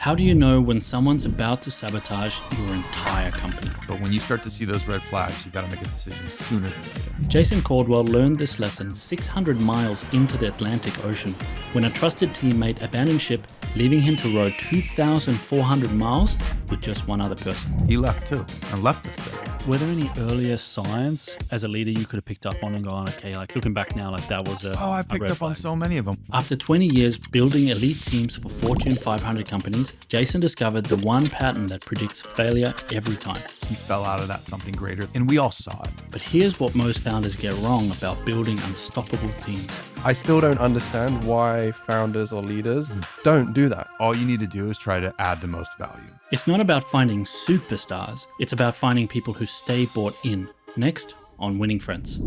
How do you know when someone's about to sabotage your entire company? But when you start to see those red flags, you've got to make a decision sooner than later. Jason Caldwell learned this lesson 600 miles into the Atlantic Ocean when a trusted teammate abandoned ship, leaving him to row 2,400 miles with just one other person. He left too, and left us there. Were there any earlier signs as a leader you could have picked up on and gone, okay, like looking back now, like that was I picked up on so many of them. After 20 years building elite teams for Fortune 500 companies, Jason discovered the one pattern that predicts failure every time. He fell out of that something greater, and we all saw it. But here's what most founders get wrong about building unstoppable teams. I still don't understand why founders or leaders don't do that. All you need to do is try to add the most value. It's not about finding superstars, it's about finding people who stay bought in. Next on Winning Friends.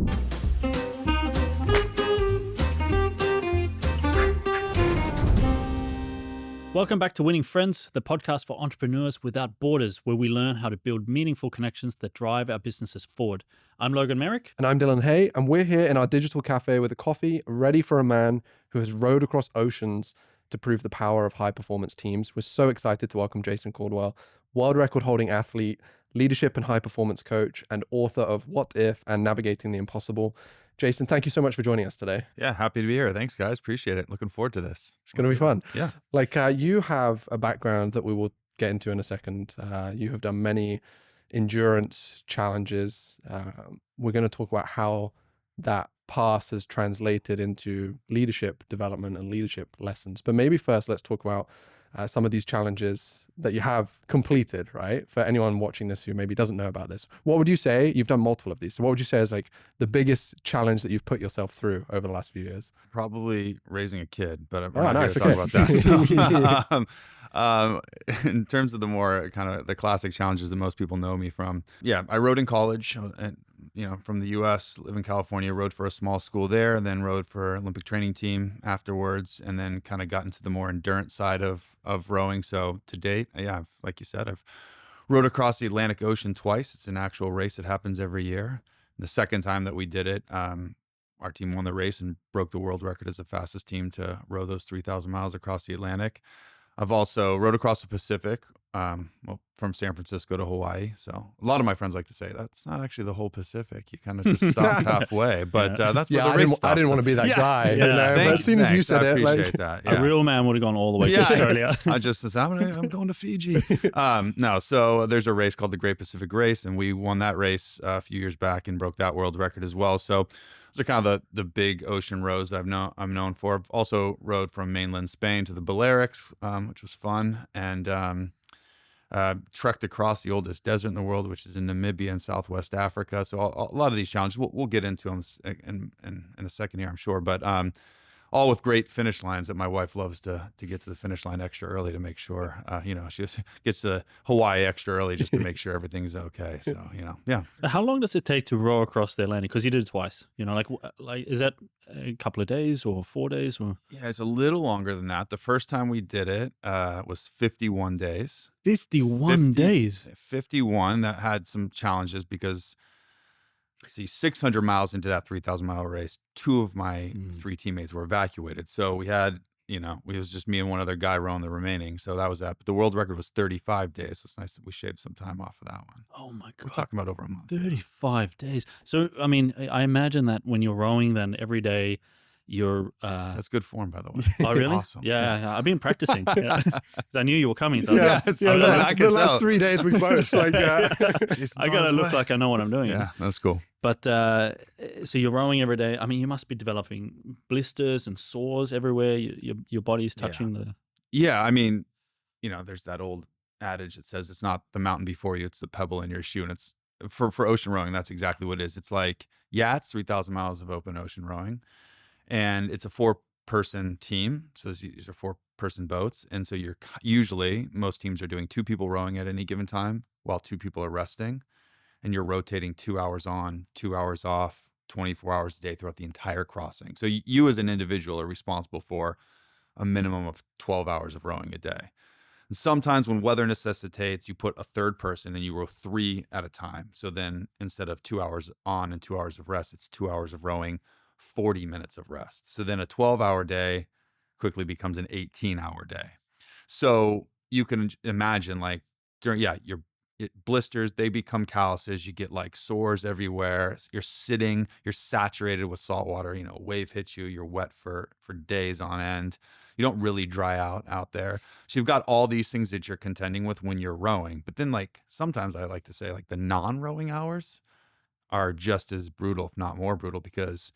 Welcome back to Winning Friends, the podcast for entrepreneurs without borders, where we learn how to build meaningful connections that drive our businesses forward. I'm Logan Merrick. And I'm Dylan Hay, and we're here in our digital cafe with a coffee, ready for a man who has rowed across oceans to prove the power of high-performance teams. We're so excited to welcome Jason Caldwell, world record-holding athlete, leadership and high-performance coach, and author of What If and Navigating the Impossible. Jason, thank you so much for joining us today. Yeah, happy to be here. Thanks, guys. Appreciate it. Looking forward to this. It's going to be fun. Yeah. Like you have a background that we will get into in a second. You have done many endurance challenges. We're going to talk about how that past has translated into leadership development and leadership lessons. But maybe first, let's talk about some of these challenges that you have completed, right? For anyone watching this who maybe doesn't know about this, what would you say? You've done multiple of these. So what would you say is like the biggest challenge that you've put yourself through over the last few years? Probably raising a kid, but we're Oh, not nice. here to Okay. talk about that. So, in terms of the more kind of the classic challenges that most people know me from, yeah, I rode in college, and from the U.S., live in California, rode for a small school there, and then rode for Olympic training team afterwards, and then kind of got into the more endurance side of rowing. So to date, yeah, like you said, I've rowed across the Atlantic Ocean twice. It's an actual race that happens every year. The second time that we did it, our team won the race and broke the world record as the fastest team to row those 3,000 miles across the Atlantic. I've also rowed across the Pacific, from San Francisco to Hawaii. So a lot of my friends like to say that's not actually the whole Pacific. You kind of just stopped halfway, but that's where the race stops. I didn't want to be that guy. Yeah. But as soon as you said I it, appreciate that. A real man would have gone all the way to Australia. I just said, I'm going to Fiji. So there's a race called the Great Pacific Race, and we won that race a few years back and broke that world record as well. So those are kind of the big ocean rows that I'm known for. I've also rode from mainland Spain to the Balearics, which was fun, and trekked across the oldest desert in the world, which is in Namibia and Southwest Africa. So a lot of these challenges, we'll get into them in a second here, I'm sure. But all with great finish lines that my wife loves to get to the finish line extra early to make sure, she gets to Hawaii extra early just to make sure everything's okay. So, yeah. How long does it take to row across the Atlantic? Because you did it twice. Like is that a couple of days or 4 days? Or? Yeah, it's a little longer than that. The first time we did it was 51 days. 51 days? 51. That had some challenges because, 600 miles into that 3,000-mile race, two of my three teammates were evacuated. So we had, it was just me and one other guy rowing the remaining. So that was that. But the world record was 35 days. So it's nice that we shaved some time off of that one. Oh, my God. We're talking about over a month. 35 days. So, I imagine that when you're rowing, then every day you're... That's good form, by the way. Oh, really? Awesome. Yeah. I've been practicing. 'Cause I knew you were coming. So the last 3 days we both. I got to look like I know what I'm doing. Yeah, that's cool. But so you're rowing every day. You must be developing blisters and sores everywhere. Your body's touching the... Yeah, there's that old adage that says it's not the mountain before you, it's the pebble in your shoe. And it's for ocean rowing, that's exactly what it is. It's like, it's 3,000 miles of open ocean rowing. And it's a 4-person team. So these are 4-person boats. And so most teams are doing 2 people rowing at any given time while 2 people are resting. And you're rotating 2 hours on, 2 hours off, 24 hours a day throughout the entire crossing. So you as an individual are responsible for a minimum of 12 hours of rowing a day. And sometimes when weather necessitates, you put a third person and you row 3 at a time. So then instead of 2 hours on and 2 hours of rest, it's 2 hours of rowing, 40 minutes of rest. So then a 12-hour day quickly becomes an 18-hour day. So you can imagine like your blisters, they become calluses. You get like sores everywhere. You're saturated with salt water. You know, a wave hits you, you're wet for days on end. You don't really dry out there. So you've got all these things that you're contending with when you're rowing. But then like sometimes I like to say like the non-rowing hours are just as brutal, if not more brutal, because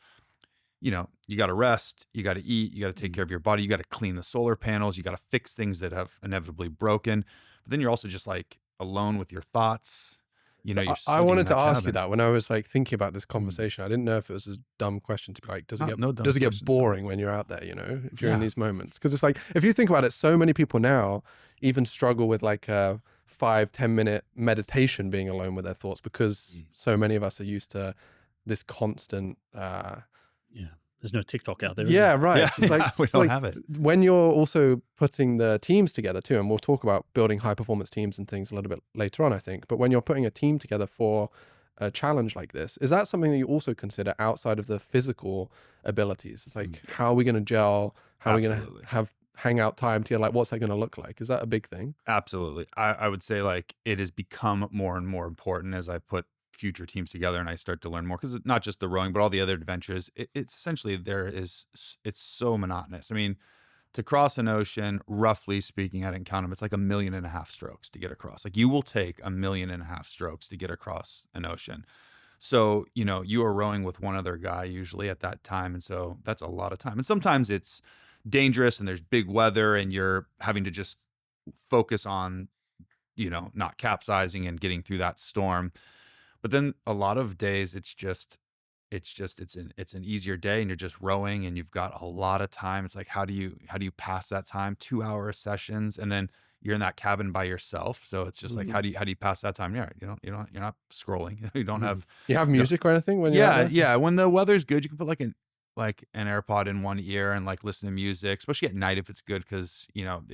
you know, you got to rest, you got to eat, you got to take care of your body, you got to clean the solar panels, you got to fix things that have inevitably broken. But then you're also just like alone with your thoughts. You know, you're I sitting in wanted to that ask you cabin. that when I was like thinking about this conversation. I didn't know if it was a dumb question to be like, does it No dumb get questions, though. boring when you're out there, you know, during Yeah. these moments? Because it's like, if you think about it, so many people now even struggle with like a 5-10 minute meditation being alone with their thoughts, because so many of us are used to this constant Yeah. There's no TikTok out there. Is yeah, there? right. Yeah, It's like, yeah, we it's don't like have it. when you're also putting the teams together too, and we'll talk about building high performance teams and things a little bit later on, I think. But when you're putting a team together for a challenge like this, is that something that you also consider outside of the physical abilities? It's like, how are we going to gel? How are we going Absolutely. to have hangout time together? Like, what's that going to look like? Is that a big thing? Absolutely. I would say like it has become more and more important as I put future teams together and I start to learn more, because it's not just the rowing, but all the other adventures. It's essentially it's so monotonous. I mean, to cross an ocean, roughly speaking, I didn't count them. It's like 1.5 million strokes to get across. Like you will take 1.5 million strokes to get across an ocean. So, you know, you are rowing with one other guy usually at that time. And so that's a lot of time. And sometimes it's dangerous and there's big weather and you're having to just focus on, you know, not capsizing and getting through that storm. But then a lot of days it's an easier day and you're just rowing and you've got a lot of time. It's like how do you pass that time? 2-hour sessions, and then you're in that cabin by yourself. So it's just like how do you pass that time? Yeah, you're not scrolling. You don't have You have you know, music or anything when you're out there? yeah. When the weather's good, you can put like an AirPod in one ear and like listen to music, especially at night if it's good, because you know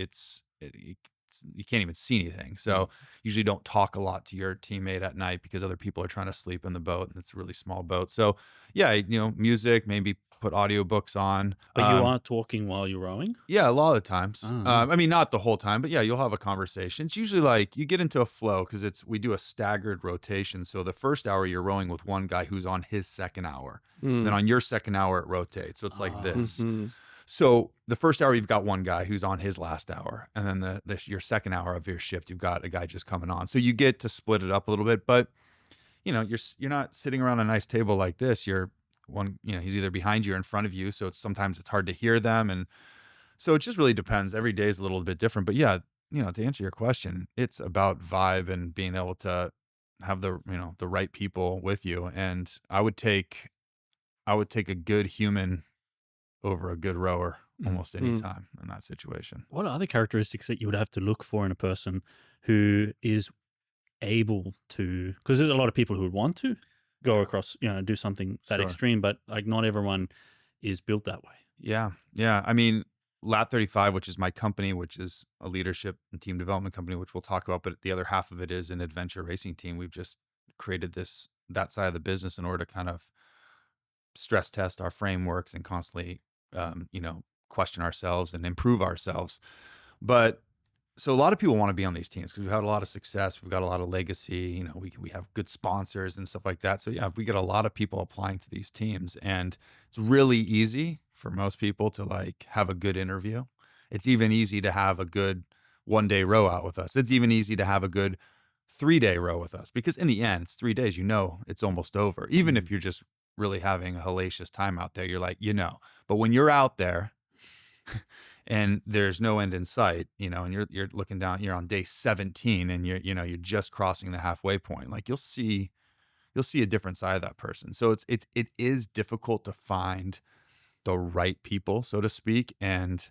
you can't even see anything. So usually don't talk a lot to your teammate at night because other people are trying to sleep in the boat and it's a really small boat. So yeah, you know, music, maybe put audiobooks on. But you are talking while you're rowing? Yeah, a lot of the times. Oh. I mean, not the whole time, but yeah, you'll have a conversation. It's usually like you get into a flow because we do a staggered rotation. So the first hour you're rowing with one guy who's on his second hour. Then on your second hour it rotates. So it's like this. So the first hour you've got one guy who's on his last hour, and then your second hour of your shift you've got a guy just coming on. So you get to split it up a little bit, but you know you're not sitting around a nice table like this. You're one, you know, he's either behind you or in front of you, so sometimes it's hard to hear them, and so it just really depends. Every day is a little bit different, but yeah, you know, to answer your question, it's about vibe and being able to have the right people with you, and I would take a good human over a good rower almost any time in that situation. What are the characteristics that you would have to look for in a person who is able to, because there's a lot of people who would want to go across, you know, do something that Sure. extreme, but like not everyone is built that way. Yeah. I mean, Lat 35, which is my company, which is a leadership and team development company, which we'll talk about, but the other half of it is an adventure racing team. We've just created that side of the business in order to kind of stress test our frameworks and constantly, you know, question ourselves and improve ourselves. But so a lot of people want to be on these teams because we've had a lot of success. We've got a lot of legacy. You know, we have good sponsors and stuff like that. So yeah, we get a lot of people applying to these teams, and it's really easy for most people to like have a good interview. It's even easy to have a good 1-day row out with us. It's even easy to have a good 3-day row with us, because in the end, it's 3 days. You know, it's almost over. Even if you're just really having a hellacious time out there, you're like, you know. But when you're out there and there's no end in sight, you know, and you're looking down, you're on day 17 and you're just crossing the halfway point, like you'll see a different side of that person. So it is difficult to find the right people, so to speak. And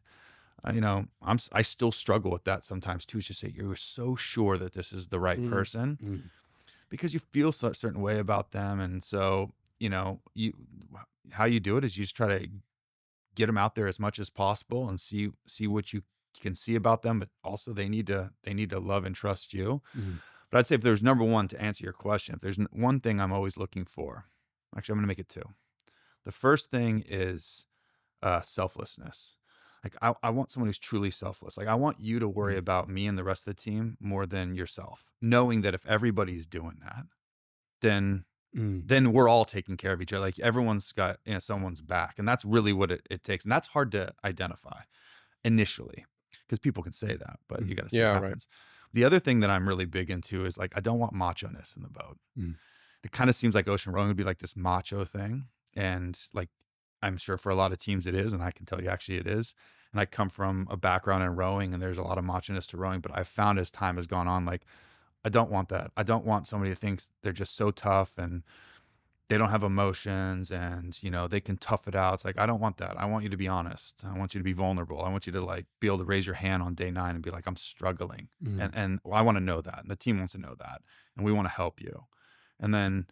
you know, I still struggle with that sometimes too. It's just say you're so sure that this is the right person because you feel a certain way about them. And so, you know, how you do it is you just try to get them out there as much as possible and see what you can see about them, but also they need to love and trust you. But I'd say if there's number one, to answer your question, if there's one thing I'm always looking for, actually I'm going to make it two. The first thing is selflessness. Like I want someone who's truly selfless. Like I want you to worry about me and the rest of the team more than yourself, knowing that if everybody's doing that, then we're all taking care of each other. Like everyone's got someone's back, and that's really what it takes. And that's hard to identify initially because people can say that, but you got to see what happens. The other thing that I'm really big into is like I don't want macho-ness in the boat. It kind of seems like ocean rowing would be like this macho thing, and like I'm sure for a lot of teams it is, and I can tell you actually it is. And I come from a background in rowing, and there's a lot of macho-ness to rowing, but I've found as time has gone on, like I don't want that. I don't want somebody who thinks they're just so tough and they don't have emotions and, they can tough it out. It's like, I don't want that. I want you to be honest. I want you to be vulnerable. I want you to like be able to raise your hand on day 9 and be like, I'm struggling. And I want to know that. And the team wants to know that. And we want to help you. And then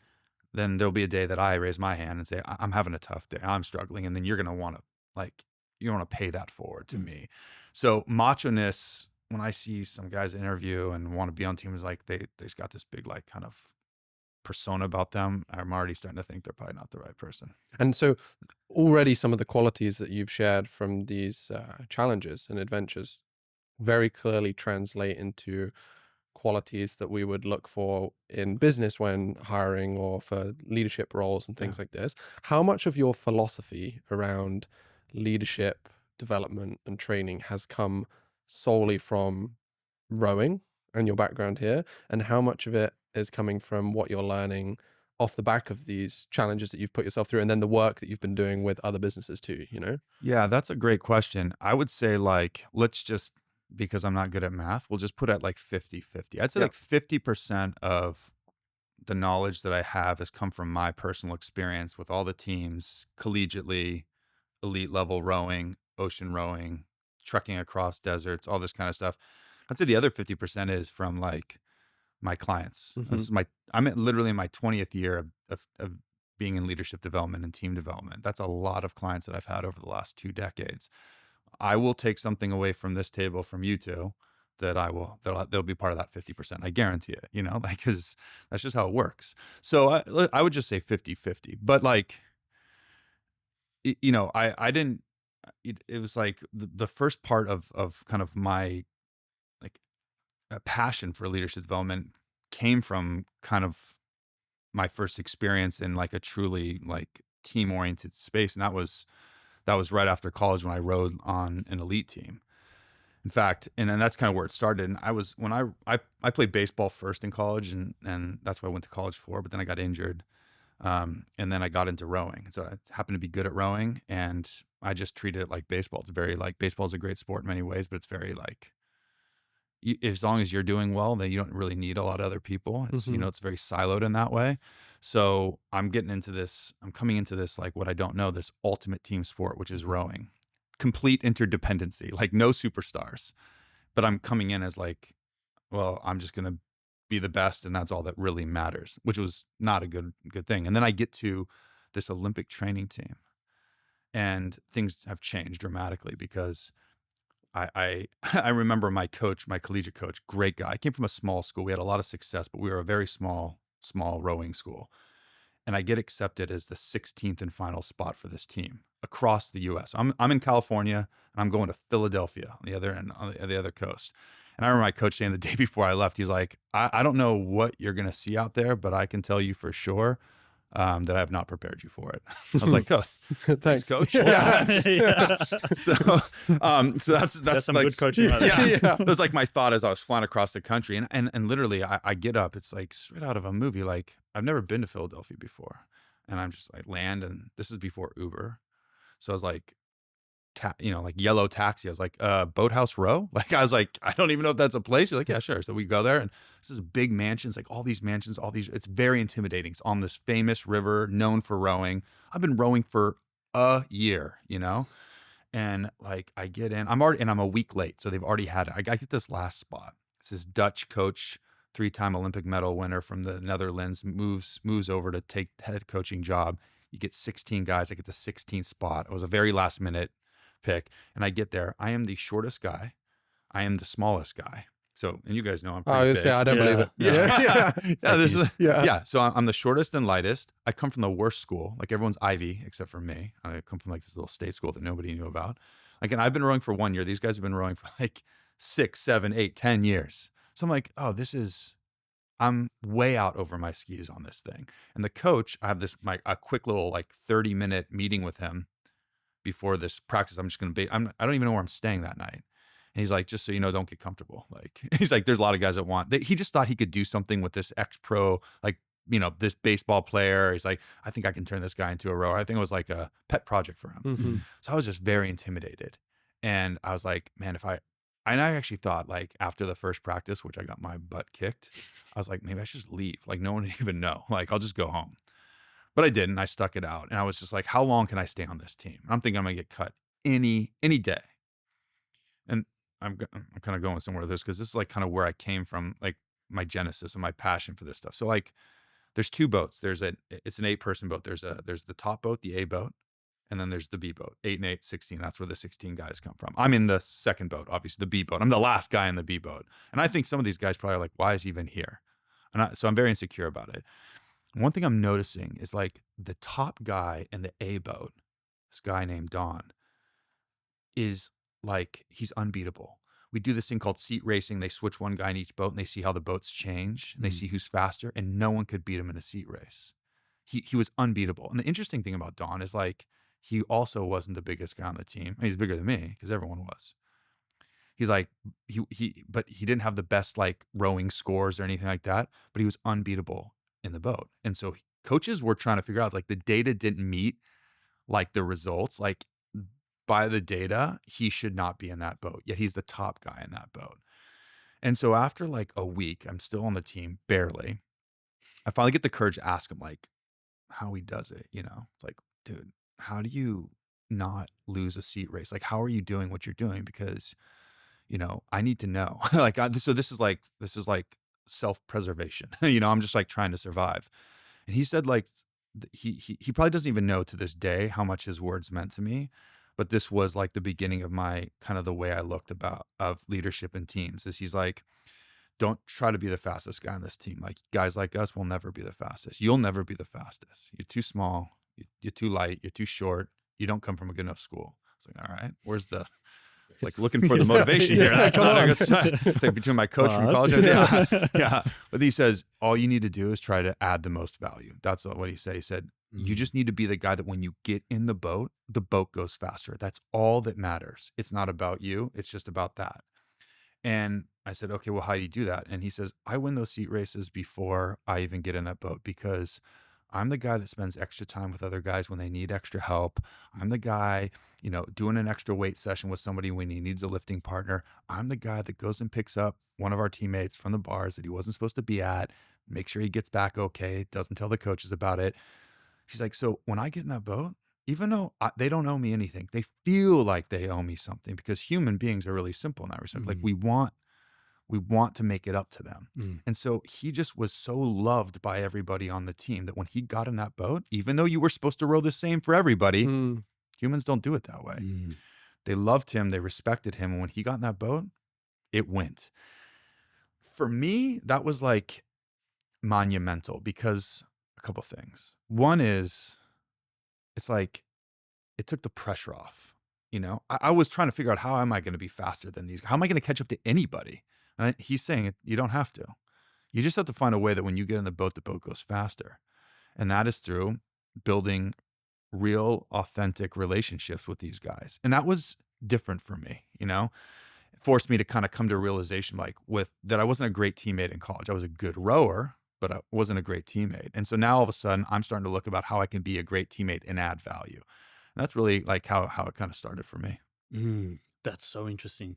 there'll be a day that I raise my hand and say, I'm having a tough day. I'm struggling. And then you're going to want to pay that forward to me. So macho-ness, when I see some guys interview and want to be on teams, like they've got this big, like kind of persona about them, I'm already starting to think they're probably not the right person. And so already some of the qualities that you've shared from these challenges and adventures very clearly translate into qualities that we would look for in business when hiring or for leadership roles and things like this. How much of your philosophy around leadership development and training has come solely from rowing and your background here, and how much of it is coming from what you're learning off the back of these challenges that you've put yourself through, and then the work that you've been doing with other businesses too, Yeah, that's a great question. I would say like, let's just, because I'm not good at math, we'll just put at like 50-50. I'd say like 50% of the knowledge that I have has come from my personal experience with all the teams, collegiately, elite level rowing, ocean rowing, trekking across deserts, all this kind of stuff. I'd say the other 50% is from like my clients. I'm literally in my 20th year of being in leadership development and team development. That's a lot of clients that I've had over the last 2 decades. I will take something away from this table from you two that'll be part of that 50%. I guarantee it, because that's just how it works. So I would just say 50-50, but like, I didn't, it was like the first part of kind of my like a passion for leadership development came from kind of my first experience in like a truly like team oriented space. And that was right after college when I rowed on an elite team. In fact, and that's kind of where it started. And I played baseball first in college and that's what I went to college for, but then I got injured. And then I got into rowing. So I happened to be good at rowing and I just treated it like baseball. It's very like, baseball is a great sport in many ways, but it's very like, as long as you're doing well, then you don't really need a lot of other people. It's, it's very siloed in that way. So I'm coming into this, like what I don't know, this ultimate team sport, which is rowing, complete interdependency, like no superstars, but I'm coming in as like, well, I'm just going to be the best. And that's all that really matters, which was not a good thing. And then I get to this Olympic training team and things have changed dramatically because I remember my collegiate coach, great guy. I came from a small school. We had a lot of success, but we were a very small rowing school. And I get accepted as the 16th and final spot for this team across the U.S. I'm in California and I'm going to Philadelphia on the other end, on the other coast. And I remember my coach saying the day before I left, he's like, I don't know what you're going to see out there, but I can tell you for sure that I have not prepared you for it. I was like, oh, thanks, coach. Yeah. So that's some like, good coaching. That was like my thought as I was flying across the country. And literally I get up, it's like straight out of a movie. Like I've never been to Philadelphia before. And I'm just like land, and this is before Uber. So I was like, like yellow taxi. I was like, Boathouse Row? Like, I was like, I don't even know if that's a place. You're like, yeah, sure. So we go there and this is a big mansion. It's like all these mansions, it's very intimidating. It's on this famous river known for rowing. I've been rowing for a year, and like I get in, I'm a week late. So they've already had it. I get this last spot. It's this Dutch coach, 3-time Olympic medal winner from the Netherlands, moves over to take the head coaching job. You get 16 guys. I get the 16th spot. It was a very last minute pick, and I get there. I am the shortest guy. I am the smallest guy. So, and you guys know I'm pretty big. I don't believe it. Yeah. So I'm the shortest and lightest. I come from the worst school. Like everyone's Ivy except for me. I come from like this little state school that nobody knew about. Like, and I've been rowing for 1 year. These guys have been rowing for like 6, 7, 8, 10 years. So I'm like, oh, I'm way out over my skis on this thing. And the coach, I have a quick little like 30-minute meeting with him before this practice. I'm just going to be, I don't even know where I'm staying that night. And he's like, just so you know, don't get comfortable. Like, he's like, there's a lot of guys that he just thought he could do something with this ex-pro, like, this baseball player. He's like, I think I can turn this guy into a rower. I think it was like a pet project for him. Mm-hmm. So I was just very intimidated. And I was like, man, and I actually thought, like, after the first practice, which I got my butt kicked, I was like, maybe I should just leave. Like, no one would even know. Like, I'll just go home. But I didn't. I stuck it out. And I was just like, how long can I stay on this team? I'm thinking I'm going to get cut any day. And I'm kind of going somewhere with this because this is like kind of where I came from, like my genesis and my passion for this stuff. So like, there's 2 boats. It's an 8-person boat. There's the top boat, the A boat, and then there's the B boat, 8 and 8, 16. That's where the 16 guys come from. I'm in the second boat, obviously the B boat. I'm the last guy in the B boat. And I think some of these guys probably are like, why is he even here? So I'm very insecure about it. One thing I'm noticing is like the top guy in the A boat, this guy named Don, is like, he's unbeatable. We do this thing called seat racing. They switch one guy in each boat and they see how the boats change and they see who's faster, and no one could beat him in a seat race. He was unbeatable. And the interesting thing about Don is like, he also wasn't the biggest guy on the team. I mean, he's bigger than me because everyone was. He's like, but he didn't have the best like rowing scores or anything like that, but he was unbeatable in the boat. And so coaches were trying to figure out, like, the data didn't meet like the results. Like, by the data, he should not be in that boat, yet he's the top guy in that boat. And so after like a week, I'm still on the team, barely. I finally get the courage to ask him like how he does it. It's like, dude, how do you not lose a seat race? Like, how are you doing what you're doing? Because, I need to know. Like, so this is like self-preservation. I'm just like trying to survive. And he said like, he probably doesn't even know to this day how much his words meant to me. But this was like the beginning of my kind of the way I looked of leadership in teams. Is he's like, don't try to be the fastest guy on this team. Like, guys like us will never be the fastest. You'll never be the fastest. You're too small. You're too light. You're too short. You don't come from a good enough school. It's like, all right, it's like looking for the motivation here. That's not a good sign. It's like between my coach from college. Yeah. But he says, all you need to do is try to add the most value. That's what he said. He said, you just need to be the guy that when you get in the boat goes faster. That's all that matters. It's not about you. It's just about that. And I said, okay, well, how do you do that? And he says, I win those seat races before I even get in that boat because I'm the guy that spends extra time with other guys when they need extra help. I'm the guy, doing an extra weight session with somebody when he needs a lifting partner. I'm the guy that goes and picks up one of our teammates from the bars that he wasn't supposed to be at, make sure he gets back okay, doesn't tell the coaches about it. She's like, so when I get in that boat, even though they don't owe me anything, they feel like they owe me something because human beings are really simple in that respect. Like, we want to make it up to them. And so he just was so loved by everybody on the team that when he got in that boat, even though you were supposed to row the same for everybody, humans don't do it that way. They loved him. They respected him. And when he got in that boat, it went. For me, that was like monumental because a couple things. One is, it's like, it took the pressure off. I was trying to figure out, how am I going to be faster than these? How am I going to catch up to anybody? And he's saying, you don't have to. You just have to find a way that when you get in the boat goes faster. And that is through building real, authentic relationships with these guys. And that was different for me, It forced me to kind of come to a realization that I wasn't a great teammate in college. I was a good rower, but I wasn't a great teammate. And so now all of a sudden I'm starting to look about how I can be a great teammate and add value. And that's really like how it kind of started for me. That's so interesting.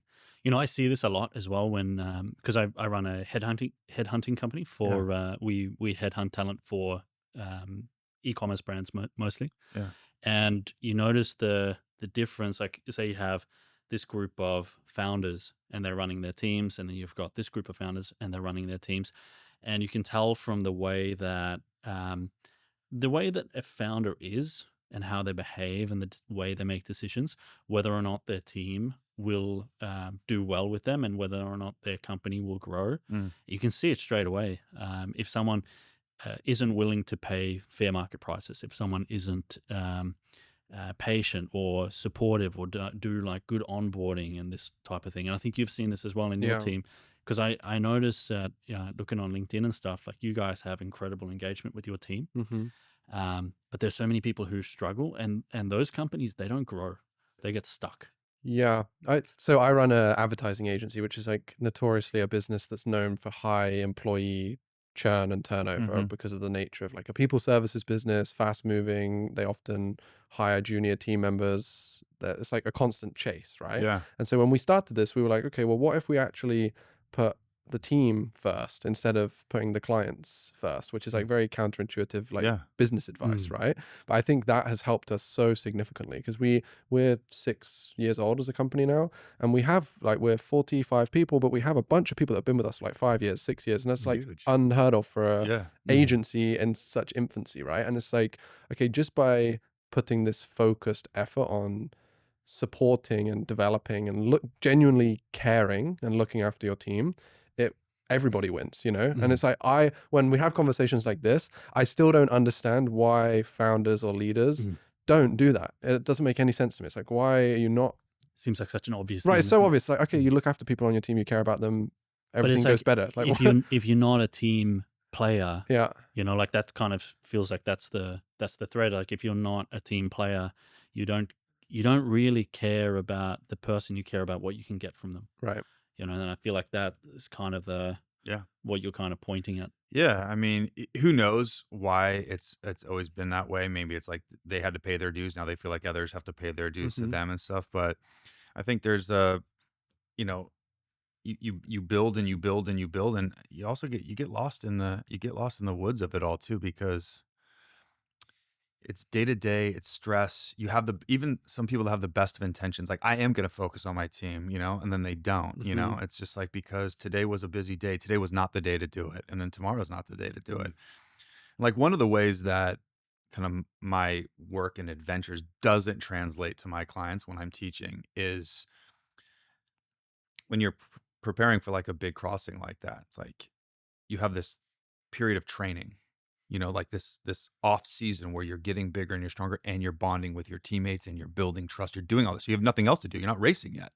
I see this a lot as well when, because I run a headhunting company for, we headhunt talent for e-commerce brands mostly. Yeah. And you notice the difference, like say you have this group of founders and they're running their teams, and then you've got this group of founders and they're running their teams. And you can tell from the way that a founder is and how they behave and the way they make decisions, whether or not their team will do well with them and whether or not their company will grow. You can see it straight away. If someone isn't willing to pay fair market prices, if someone isn't patient or supportive or do like good onboarding and this type of thing. And I think you've seen this as well in your Yeah. team, because I noticed that looking on LinkedIn and stuff, like you guys have incredible engagement with your team. Mm-hmm. But there's so many people who struggle, and those companies, they don't grow, they get stuck. Yeah. So I run a advertising agency, which is like notoriously a business that's known for high employee churn and turnover Mhm. because of the nature of like a people services business, fast moving. They often hire junior team members. It's like a constant chase, right? Yeah. And so when we started this, we were like, okay, well, what if we actually put the team first instead of putting the clients first, which is like very counterintuitive, like Yeah. business advice, right? But I think that has helped us so significantly because we're 6 years old as a company now, and we have like we're 45 people, but we have a bunch of people that have been with us for like 5 years, 6 years, and that's like Huge. unheard of for a Yeah. agency in such infancy, right? And it's like, okay, just by putting this focused effort on supporting and developing and genuinely caring and looking after your team, everybody wins, you know? And it's like, when we have conversations like this, I still don't understand why founders or leaders don't do that. It doesn't make any sense to me. It's like, why are you not? Seems like such an obvious Right, thing, it's so isn't it? obvious. Like, okay, you look after people on your team, you care about them, But everything it's goes like, better. Like, if you're not a team player, yeah, like that kind of feels like that's the thread. Like if you're not a team player, you don't really care about the person, you care about what you can get from them. right. And I feel like that is kind of what you're kind of pointing at. Yeah, I mean, who knows why it's always been that way? Maybe it's like they had to pay their dues. Now they feel like others have to pay their dues to them and stuff. But I think there's you know, you build and you build and you build, and you also get lost in the woods of it all too, because it's day to day, it's stress. You have even some people that have the best of intentions, like I am going to focus on my team, and then they don't, it's just like, because today was a busy day. Today was not the day to do it. And then tomorrow's not the day to do it. Like one of the ways that kind of my work and adventures doesn't translate to my clients when I'm teaching is when you're preparing for like a big crossing like that. It's like you have this period of training, like this off season where you're getting bigger and you're stronger and you're bonding with your teammates and you're building trust. You're doing all this. You have nothing else to do. You're not racing yet.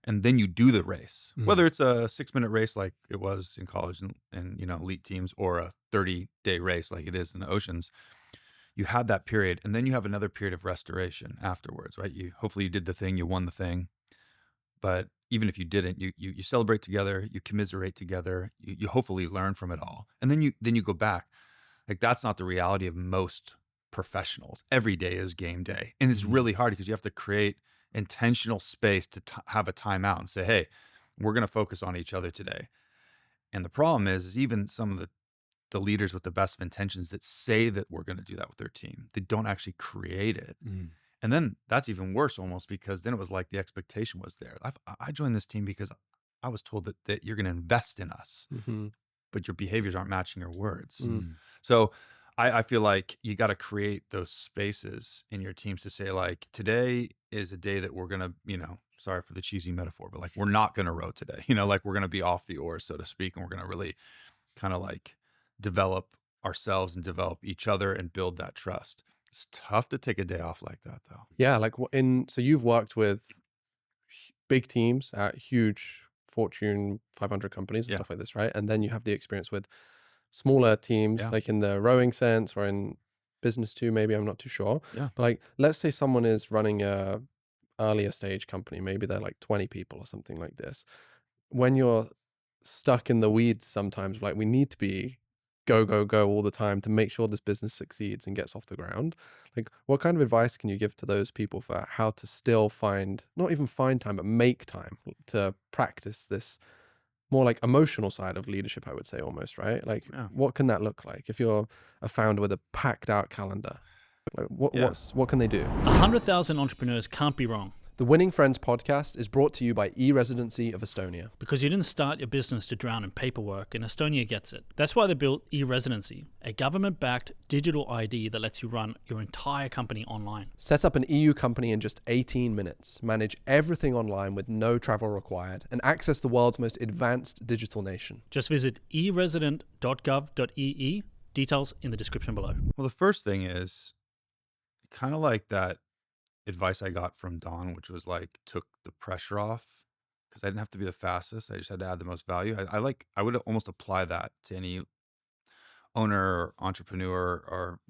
And then you do the race, whether it's a 6-minute race like it was in college and elite teams, or a 30-day race like it is in the oceans. You have that period, and then you have another period of restoration afterwards, right? Hopefully you did the thing, you won the thing. But even if you didn't, you celebrate together, you commiserate together, you hopefully learn from it all. And then you go back. Like that's not the reality of most professionals. Every day is game day. And it's really hard because you have to create intentional space to have a timeout and say, hey, we're going to focus on each other today. And the problem is even some of the leaders with the best of intentions that say that we're going to do that with their team, they don't actually create it. And then that's even worse almost, because then it was like the expectation was there. I joined this team because I was told that you're going to invest in us, but your behaviors aren't matching your words. So I feel like you got to create those spaces in your teams to say, like, today is a day that we're going to, sorry for the cheesy metaphor, but like, we're not going to row today, like we're going to be off the oars, so to speak. And we're going to really kind of like develop ourselves and develop each other and build that trust. It's tough to take a day off like that though. Yeah, like so you've worked with big teams at huge Fortune 500 companies and stuff like this, right? And then you have the experience with smaller teams, like in the rowing sense or in business too, maybe, I'm not too sure. But like, let's say someone is running a earlier stage company, maybe they're like 20 people or something like this. When you're stuck in the weeds sometimes, like we need to be go all the time to make sure this business succeeds and gets off the ground. Like what kind of advice can you give to those people for how to still not even find time, but make time to practice this more like emotional side of leadership, I would say, almost, right? Like what can that look like if you're a founder with a packed out calendar? Like what can they do? 100,000 entrepreneurs can't be wrong. The Winning Friends podcast is brought to you by eResidency of Estonia. Because you didn't start your business to drown in paperwork, and Estonia gets it. That's why they built eResidency, a government-backed digital ID that lets you run your entire company online. Set up an EU company in just 18 minutes, manage everything online with no travel required, and access the world's most advanced digital nation. Just visit eresident.gov.ee, details in the description below. Well, the first thing is kind of like that advice I got from Don, which was like took the pressure off because I didn't have to be the fastest. I just had to add the most value. I would almost apply that to any owner or entrepreneur or,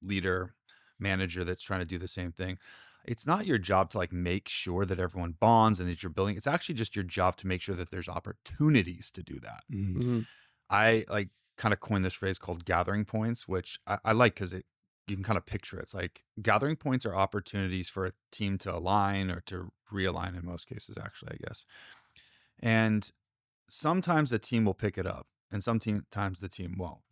leader, manager that's trying to do the same thing. It's not your job to like make sure that everyone bonds and that you're building. It's actually just your job to make sure that there's opportunities to do that. Mm. Mhm. I like kind of coined this phrase called gathering points, which I like because you can kind of picture it. It's like gathering points are opportunities for a team to align or to realign in most cases, actually, I guess. And sometimes the team will pick it up and sometimes the team won't,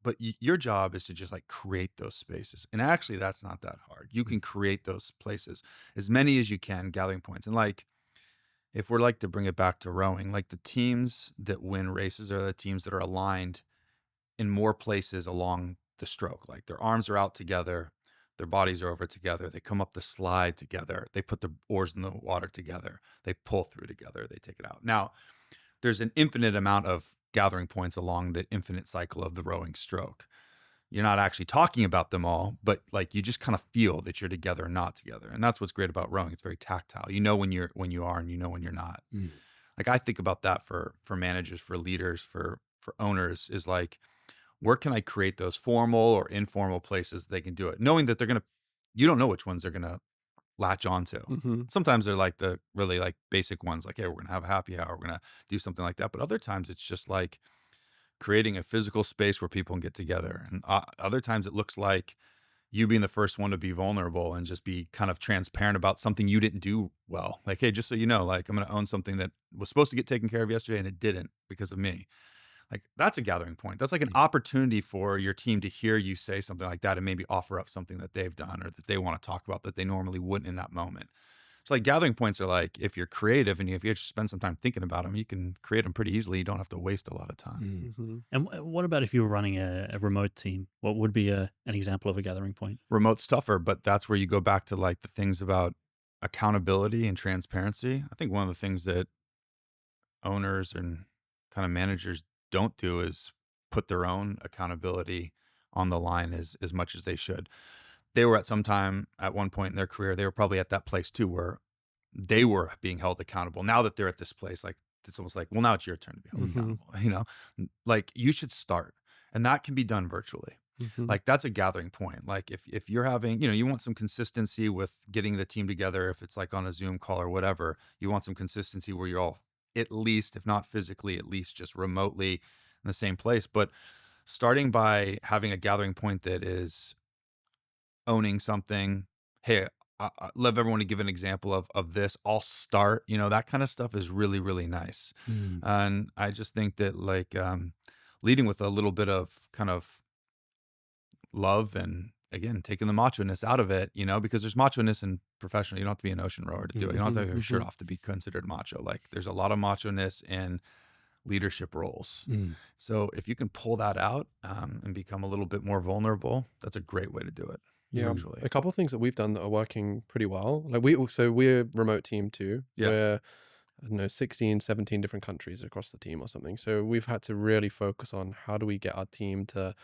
but your job is to just like create those spaces. And actually that's not that hard. You can create those places, as many as you can, gathering points. And like, if we're like to bring it back to rowing, like the teams that win races are the teams that are aligned in more places along the stroke. Like their arms are out together, their bodies are over together, they come up the slide together, they put the oars in the water together, they pull through together, they take it out. Now, there's an infinite amount of gathering points along the infinite cycle of the rowing stroke. You're not actually talking about them all, but like you just kind of feel that you're together and not together. And that's what's great about rowing. It's very tactile. You know when you are and you know when you're not. Mm. Like I think about that for managers, for leaders, for owners is like, where can I create those formal or informal places they can do it, knowing that you don't know which ones they're gonna latch onto. Mhm. Sometimes they're like the really like basic ones, like, hey, we're gonna have a happy hour, we're gonna do something like that. But other times it's just like creating a physical space where people can get together. And other times it looks like you being the first one to be vulnerable and just be kind of transparent about something you didn't do well. Like, hey, just so you know, like I'm gonna own something that was supposed to get taken care of yesterday and it didn't because of me. Like that's a gathering point. That's like an opportunity for your team to hear you say something like that and maybe offer up something that they've done or that they want to talk about that they normally wouldn't in that moment. So like gathering points are like, if you're creative and if you just spend some time thinking about them, you can create them pretty easily. You don't have to waste a lot of time. Mm. Mhm. And what about if you were running a remote team? What would be an example of a gathering point? Remote's tougher, but that's where you go back to like the things about accountability and transparency. I think one of the things that owners and kind of managers don't do is put their own accountability on the line as much as they should. They were at one point in their career, they were probably at that place too where they were being held accountable. Now that they're at this place, like it's almost like, well, now it's your turn to be held Mhm. accountable. Like you should start, and that can be done virtually. Mhm. Like that's a gathering point. Like if you're having, you want some consistency with getting the team together, if it's like on a Zoom call or whatever, you want some consistency where you're all at least, if not physically, at least just remotely in the same place. But starting by having a gathering point that is owning something, hey, I love everyone to give an example of this. I'll start, that kind of stuff is really, really nice. Mm. And I just think that like leading with a little bit of kind of love and again taking the macho-ness out of it, because there's macho-ness in professional. You don't have to be an ocean rower to do it. You don't have to have your shirt Mhm. off to be considered macho. Like there's a lot of macho-ness in leadership roles. Mm. So if you can pull that out and become a little bit more vulnerable, that's a great way to do it. Yeah. Virtually. A couple of things that we've done that are working pretty well. Like we're a remote team too. Yeah. We're, I don't know, 16, 17 different countries across the team or something. So we've had to really focus on how do we get our team to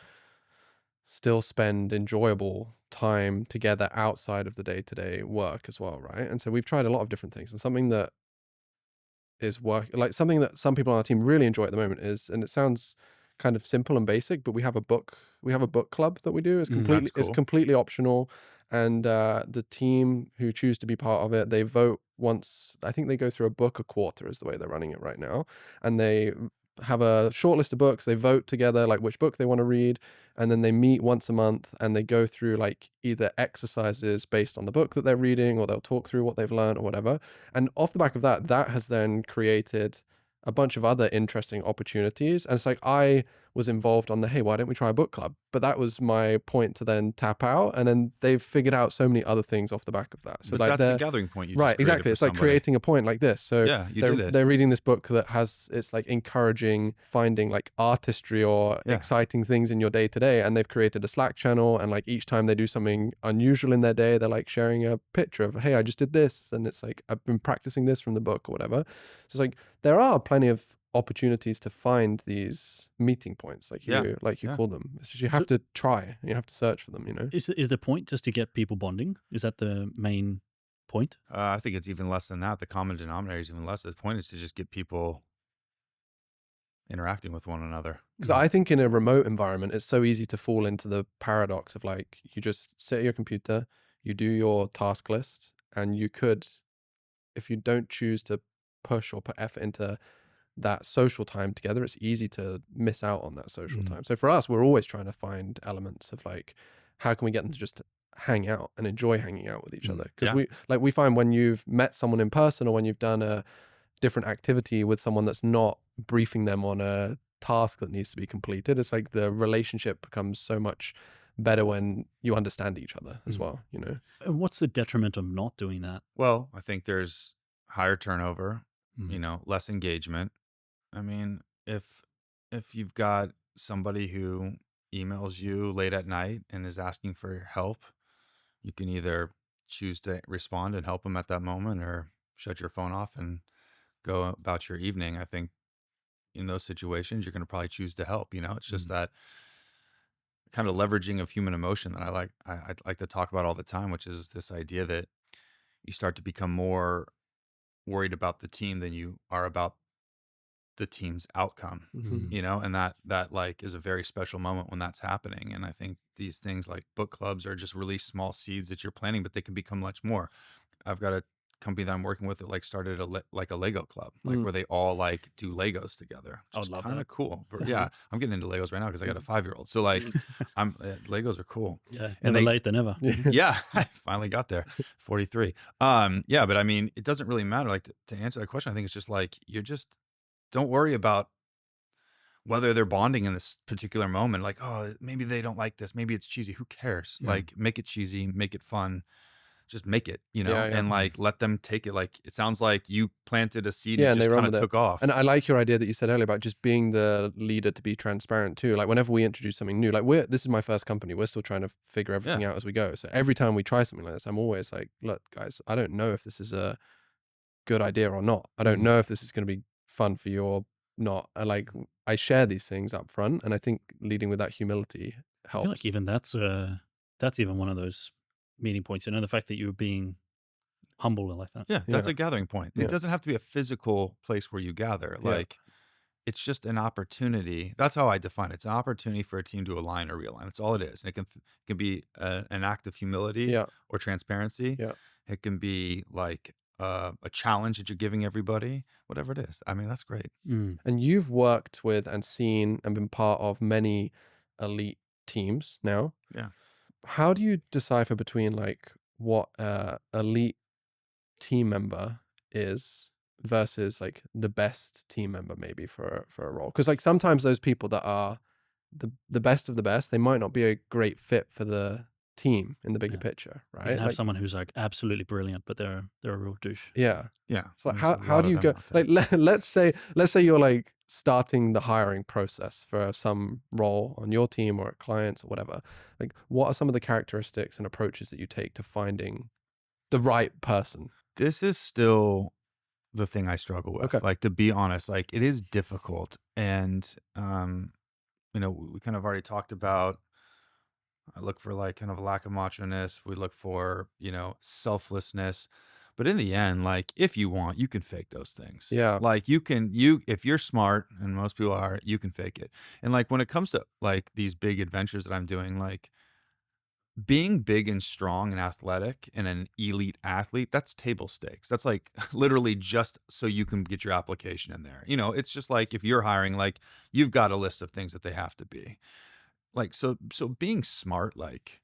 still spend enjoyable time together outside of the day-to-day work as well, right? And so we've tried a lot of different things. And something that is like something that some people on our team really enjoy at the moment is, and it sounds kind of simple and basic, but we have a book club that we do. It's That's it's cool. completely optional. And the team who choose to be part of it, they vote once. I think they go through a book a quarter is the way they're running it right now. And they have a short list of books. They vote together like which book they want to read, and then they meet once a month and they go through like either exercises based on the book that they're reading, or they'll talk through what they've learned or whatever. And off the back of that, that has then created a bunch of other interesting opportunities. And it's like I was involved on the, hey, why don't we try a book club? But that was my point to then tap out. And then they've figured out so many other things off the back of that. So But like that's the they're gathering point you right, just created exactly. for It's like somebody. creating a point like this. So Yeah, you did it. they're reading this book that has, it's like encouraging finding like artistry or Yeah. exciting things in your day to day. And they've created a Slack channel. And like each time they do something unusual in their day, they're like sharing a picture of, hey, I just did this. And it's like, I've been practicing this from the book or whatever. So it's like, there are plenty of opportunities to find these meeting points, like Yeah. you Yeah. call them. It's just you So- have to try, you have to search for them, you know. Is the point just to get people bonding? Is that the main point? I think it's even less than that. The common denominator is even less. The point is to just get people interacting with one another. Because I think in a remote environment, it's so easy to fall into the paradox of like, you just sit at your computer, you do your task list, and you could, if you don't choose to push or put effort into that social time together, it's easy to miss out on that social time. So for us, we're always trying to find elements of like, how can we get them to just hang out and enjoy hanging out with each other? Because we find when you've met someone in person or when you've done a different activity with someone that's not briefing them on a task that needs to be completed, it's like the relationship becomes so much better when you understand each other as well, you know. And what's the detriment of not doing that? Well, I think there's higher turnover, Mm. less engagement. I mean, if you've got somebody who emails you late at night and is asking for your help, you can either choose to respond and help them at that moment or shut your phone off and go about your evening. I think in those situations, you're going to probably choose to help. It's just that kind of leveraging of human emotion that I like to talk about all the time, which is this idea that you start to become more worried about the team than you are about the team's outcome, and that like is a very special moment when that's happening. And I think these things like book clubs are just really small seeds that you're planting, but they can become much more. I've got a company that I'm working with that like started like a Lego club, like where they all like do Legos together, I which would is love kind that. of cool. Yeah, I'm getting into Legos right now because I got a 5-year-old. So like, Legos are cool. Yeah, And never late than ever. yeah, I finally got there, 43. Yeah, but I mean, it doesn't really matter. Like to answer that question, I think it's just like don't worry about whether they're bonding in this particular moment. Like, oh, maybe they don't like this. Maybe it's cheesy. Who cares? Yeah. Like, make it cheesy, make it fun. Just make it, Yeah. and like let them take it. Like, it sounds like you planted a seed Yeah, and and they just run kind of with it. took off. And I like your idea that you said earlier about just being the leader to be transparent too. Like whenever we introduce something new, like this is my first company, we're still trying to figure everything out as we go. So every time we try something like this, I'm always like, look, guys, I don't know if this is a good idea or not. I don't know if this is going to be fun for you or not. I share these things up front, and I think leading with that humility I feel helps. like even that's even one of those meeting points. The fact that you're being humble like that. Yeah, that's a gathering point. Yeah. It doesn't have to be a physical place where you gather. Yeah. Like, it's just an opportunity. That's how I define it. It's an opportunity for a team to align or realign. That's all it is. And it can be an act of humility Yeah. or transparency. Yeah. It can be like a challenge that you're giving everybody, whatever it is. I mean, that's great. Mm. And you've worked with and seen and been part of many elite teams now. Yeah. How do you decipher between like what elite team member is versus like the best team member maybe for a role? Because like sometimes those people that are the best of the best, they might not be a great fit for the team in the bigger Yeah. picture, You right? can have Like, someone who's like absolutely brilliant, but they're a real douche. yeah. Yeah. So like There's a how lot do of you them go out there. like let's say you're like starting the hiring process for some role on your team or at clients or whatever. Like what are some of the characteristics and approaches that you take to finding the right person? This is still the thing I struggle with. Okay. Like, to be honest, like it is difficult. And, we kind of already talked about, I look for like kind of a lack of macho-ness. We look for, selflessness. But in the end, like if you want, you can fake those things. Yeah. Like if you're smart, and most people are, you can fake it. And like when it comes to like these big adventures that I'm doing, like being big and strong and athletic and an elite athlete, that's table stakes. That's like literally just so you can get your application in there. It's just like if you're hiring, like you've got a list of things that they have to be. Like so being smart like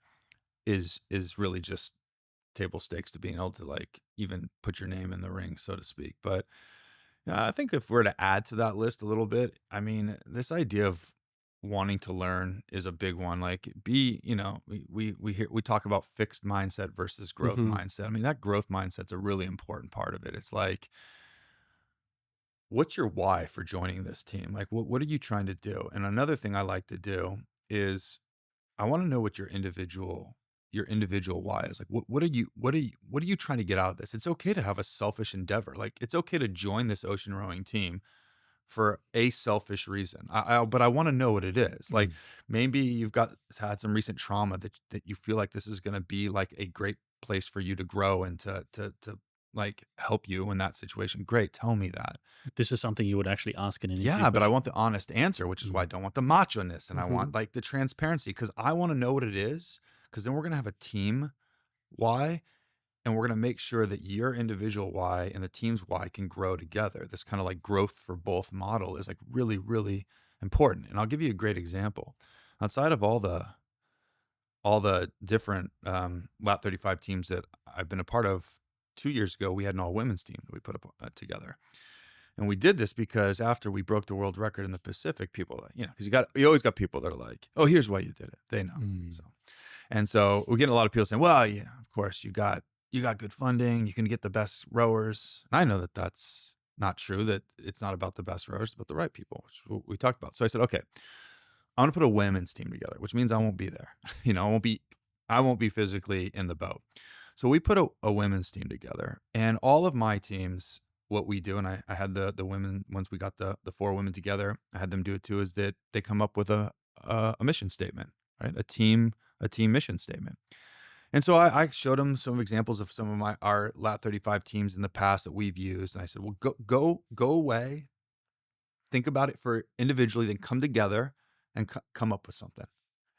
is really just table stakes to being able to like even put your name in the ring, so to speak. But I think if we're to add to that list a little bit, I mean, this idea of wanting to learn is a big one. Like we talk about fixed mindset versus growth mindset. I mean, that growth mindset's a really important part of it. It's like, what's your why for joining this team? Like, what are you trying to do? And another thing I like to do is I want to know what your individual why is. Like, what are you trying to get out of this? It's okay to have a selfish endeavor. Like, it's okay to join this ocean rowing team for a selfish reason. But I want to know what it is. Like Mm. maybe you've had some recent trauma that you feel like this is going to be like a great place for you to grow and to like help you in that situation. Great, tell me that. This is something you would actually ask in an interview Yeah, but I question. want the honest answer, which is why I Mm. don't want the macho-ness and I Hmm. want like the transparency because I want to know what it is because then we're going to have a team why and we're going to make sure that your individual why and the team's why can grow together. This kind of like growth for both model is like really, really important. And I'll give you a great example. Outside of all the different Lat 35 teams that I've been a part of, 2 years ago, we had an all women's team that we put up together. And we did this because after we broke the world record in the Pacific, people, because you always got people that are like, oh, here's why you did it. They know. Mm. So we get a lot of people saying, well, yeah, of course you got good funding. You can get the best rowers. And I know that that's not true, that it's not about the best rowers, but the right people, which is what we talked about. So I said, okay, I'm going to put a women's team together, which means I won't be there. I won't be physically in the boat. So we put a women's team together and all of my teams, what we do, and I had the women, once we got the 4 women together, I had them do it too, is that they come up with a mission statement, right? A team mission statement. And so I showed them some examples of some of our Lat 35 teams in the past that we've used. And I said, well, go away, think about it for individually, then come together and come up with something.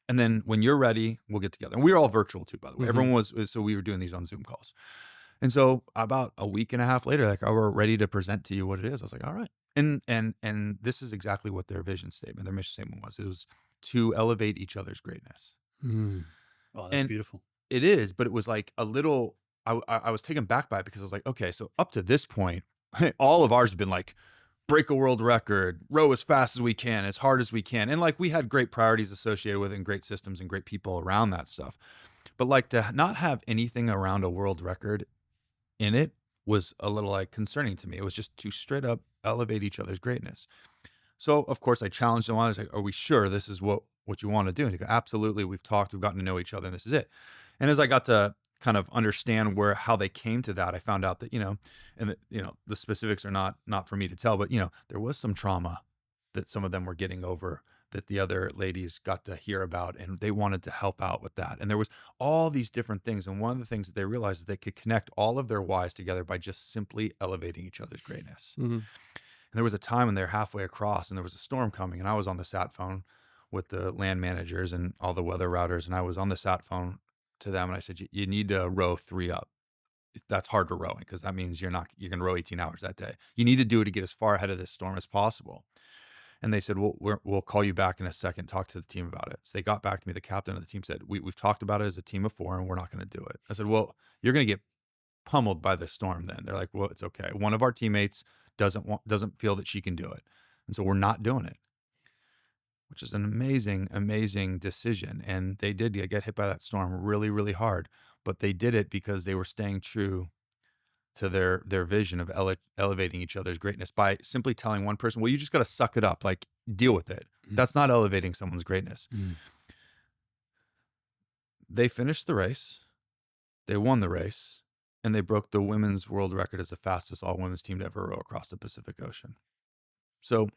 And then when you're ready, we'll get together. And we were all virtual too, by the way. Hmm. Everyone was, so we were doing these on Zoom calls. And so about a week and a half later, like, oh, we're ready to present to you what it is. I was like, all right. And this is exactly what their vision statement, their mission statement was. It was to elevate each other's greatness. Mm. Oh, that's And beautiful. it is, but it was like a little, I was taken back by it because I was like, okay, so up to this point, all of ours have been like, break a world record, row as fast as we can, as hard as we can. And like we had great priorities associated with it and great systems and great people around that stuff. But like to not have anything around a world record in it was a little like concerning to me. It was just to straight up elevate each other's greatness. So of course I challenged them on. I was like, are we sure this is what you want to do? And he go, absolutely. We've talked, we've gotten to know each other and this is it. And as I got to kind of understand how they came to that, I found out that, the specifics are not for me to tell, but there was some trauma that some of them were getting over that the other ladies got to hear about and they wanted to help out with that. And there was all these different things. And one of the things that they realized is they could connect all of their whys together by just simply elevating each other's greatness. Hmm. And there was a time when they're halfway across and there was a storm coming and I was on the sat phone with the land managers and all the weather routers. And I was on the sat phone to them and I said, you need to row 3 up. That's hard to rowing because that means you're going to row 18 hours that day. You need to do it to get as far ahead of this storm as possible. And they said, well, we'll call you back in a second, talk to the team about it. So they got back to me. The captain of the team said, we've talked about it as a team of 4 and we're not going to do it. I said, well, you're going to get pummeled by the storm then. They're like, well, it's okay. One of our teammates doesn't feel that she can do it. And so we're not doing it, which is an amazing, amazing decision. And they did get hit by that storm really, really hard, but they did it because they were staying true to their vision of elevating each other's greatness by simply telling one person, well, you just got to suck it up, like deal with it. Mm. That's not elevating someone's greatness. Mm. They finished the race. They won the race. And they broke the women's world record as the fastest all women's team to ever row across the Pacific Ocean. So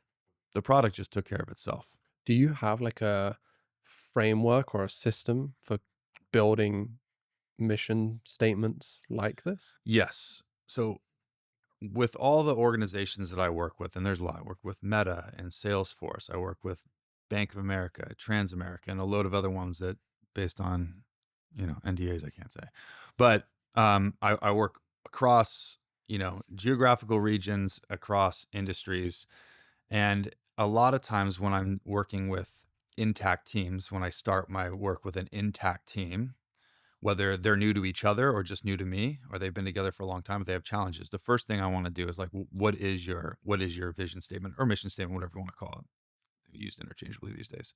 the product just took care of itself. Do you have like a framework or a system for building mission statements like this? Yes. So with all the organizations that I work with, and there's a lot, I work with Meta and Salesforce. I work with Bank of America, Transamerica, and a load of other ones that based on, NDAs, I can't say. But I work across, geographical regions, across industries. And a lot of times when I'm working with intact teams, when I start my work with an intact team, whether they're new to each other or just new to me, or they've been together for a long time, but they have challenges. The first thing I want to do is like, what is your vision statement or mission statement, whatever you want to call it, used interchangeably these days.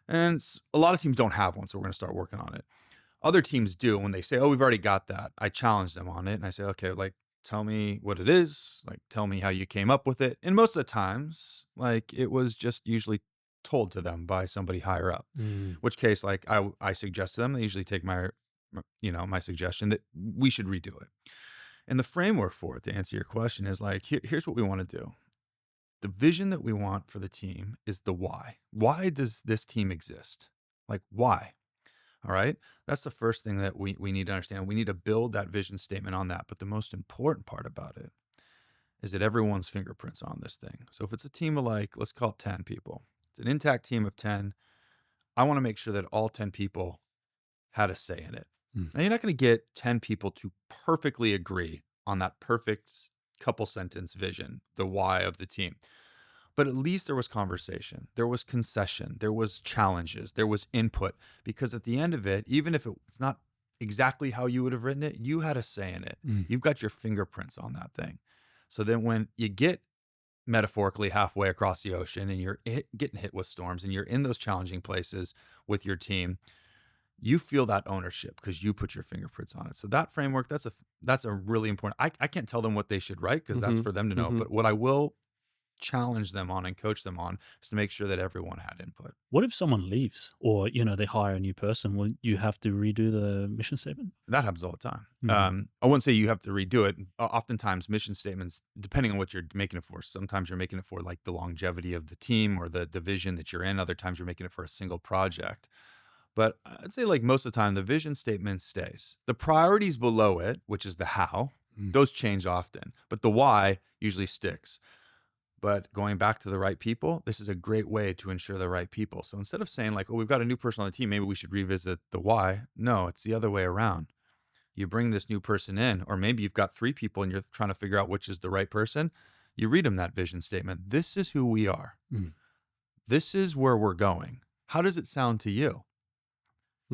And a lot of teams don't have one, so we're going to start working on it. Other teams do. When they say, oh, we've already got that, I challenge them on it. And I say, okay, like, tell me what it is. Like, tell me how you came up with it. And most of the times, like, it was just usually told to them by somebody higher up, which case, like, I suggest to them, they usually take my suggestion that we should redo it. And the framework for it, to answer your question, is like, here's what we want to do. the vision that we want for the team is the why. Why does this team exist? Like, why? All right. That's the first thing that we need to understand. We need to build that vision statement on that. But the most important part about it is that everyone's fingerprints on this thing. So if it's a team of like, let's call it 10 people, it's an intact team of 10. I want to make sure that all 10 people had a say in it. Now, you're not going to get 10 people to perfectly agree on that perfect couple sentence vision, the why of the team. But at least there was conversation, there was concession, there was challenges, there was input, because at the end of it, even if it's not exactly how you would have written it, you had a say in it. You've got your fingerprints on that thing. So then when you get metaphorically halfway across the ocean and you're getting hit with storms and you're in those challenging places with your team, you feel that ownership because you put your fingerprints on it. So that framework, that's a really important. I can't tell them what they should write because that's for them to know. But what I will challenge them on and coach them on is to make sure that everyone had input. What if someone leaves or, they hire a new person? Will you have to redo the mission statement? That happens all the time. I wouldn't say you have to redo it. Oftentimes mission statements, depending on what you're making it for, sometimes you're making it for like the longevity of the team or the division that you're in. Other times you're making it for a single project. But I'd say like most of the time, the vision statement stays. The priorities below it, which is the how, those change often, but the why usually sticks. But going back to the right people, this is a great way to ensure the right people. So instead of saying like, oh, we've got a new person on the team, maybe we should revisit the why. No, it's the other way around. You bring this new person in, or maybe you've got 3 people and you're trying to figure out which is the right person. You read them that vision statement. This is who we are. This is where we're going. How does it sound to you?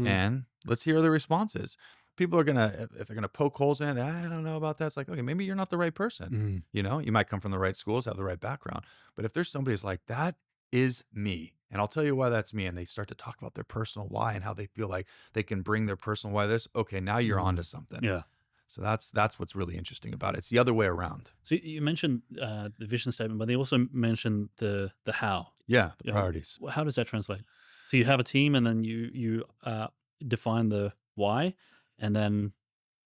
And let's hear the responses. People are if they're gonna poke holes in it, I don't know about that. It's like, okay, maybe you're not the right person. You might come from the right schools, have the right background. But if there's somebody who's like, that is me, and I'll tell you why that's me, and they start to talk about their personal why and how they feel like they can bring their personal why this, okay, now you're onto something. Yeah. So that's what's really interesting about it. It's the other way around. So you mentioned the vision statement, but they also mentioned the how. Yeah, the priorities. How does that translate? So you have a team, and then you define the why, and then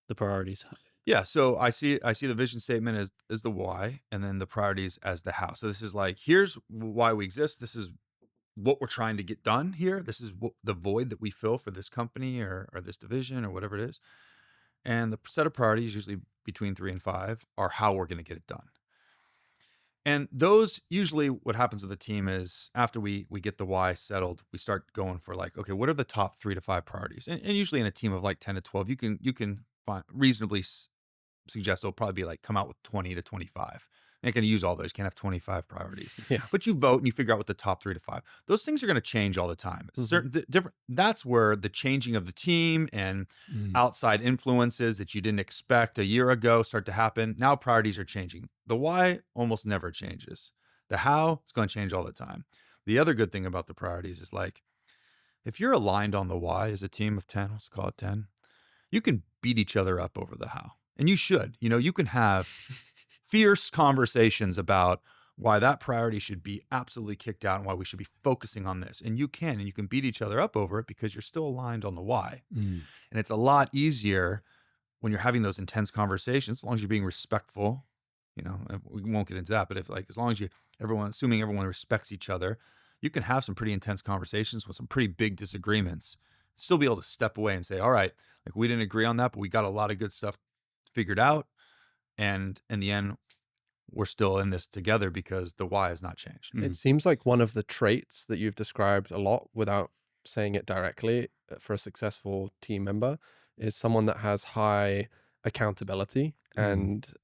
the priorities. Yeah, so I see the vision statement as the why, and then the priorities as the how. So this is like, here's why we exist. This is what we're trying to get done here. This is what the void that we fill for this company or this division or whatever it is. And the set of priorities, usually between 3 and 5, are how we're going to get it done. And those, usually what happens with a team is after we get the why settled, we start going for like, okay, what are the top 3 to 5 priorities? And usually in a team of like 10 to 12, you can find reasonably suggest it'll probably be like come out with 20 to 25. And you can use all those. You can't have 25 priorities. Yeah. But you vote and you figure out what the top 3 to 5. Those things are going to change all the time. Different. That's where the changing of the team and outside influences that you didn't expect a year ago start to happen. Now priorities are changing. The why almost never changes. The how is going to change all the time. The other good thing about the priorities is like, if you're aligned on the why as a team of 10, let's call it 10, you can beat each other up over the how. And you should. You can have fierce conversations about why that priority should be absolutely kicked out and why we should be focusing on this. And you can beat each other up over it because you're still aligned on the why. And it's a lot easier when you're having those intense conversations, as long as you're being respectful. We won't get into that, but as long as assuming everyone respects each other, you can have some pretty intense conversations with some pretty big disagreements, still be able to step away and say, all right, like we didn't agree on that, but we got a lot of good stuff figured out. And in the end, we're still in this together because the why has not changed. It seems like one of the traits that you've described a lot without saying it directly for a successful team member is someone that has high accountability and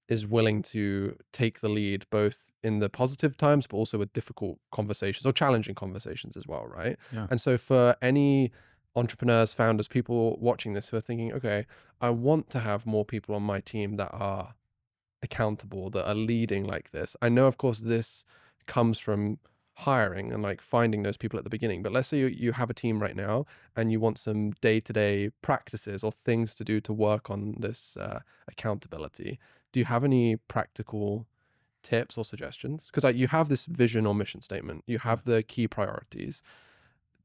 is willing to take the lead both in the positive times, but also with difficult conversations or challenging conversations as well, right? Yeah. And so for any entrepreneurs, founders, people watching this who are thinking, okay, I want to have more people on my team that are accountable, that are leading like this. I know, of course, this comes from hiring and like finding those people at the beginning. But let's say you have a team right now and you want some day-to-day practices or things to do to work on this accountability. Do you have any practical tips or suggestions? Because you have this vision or mission statement, you have the key priorities.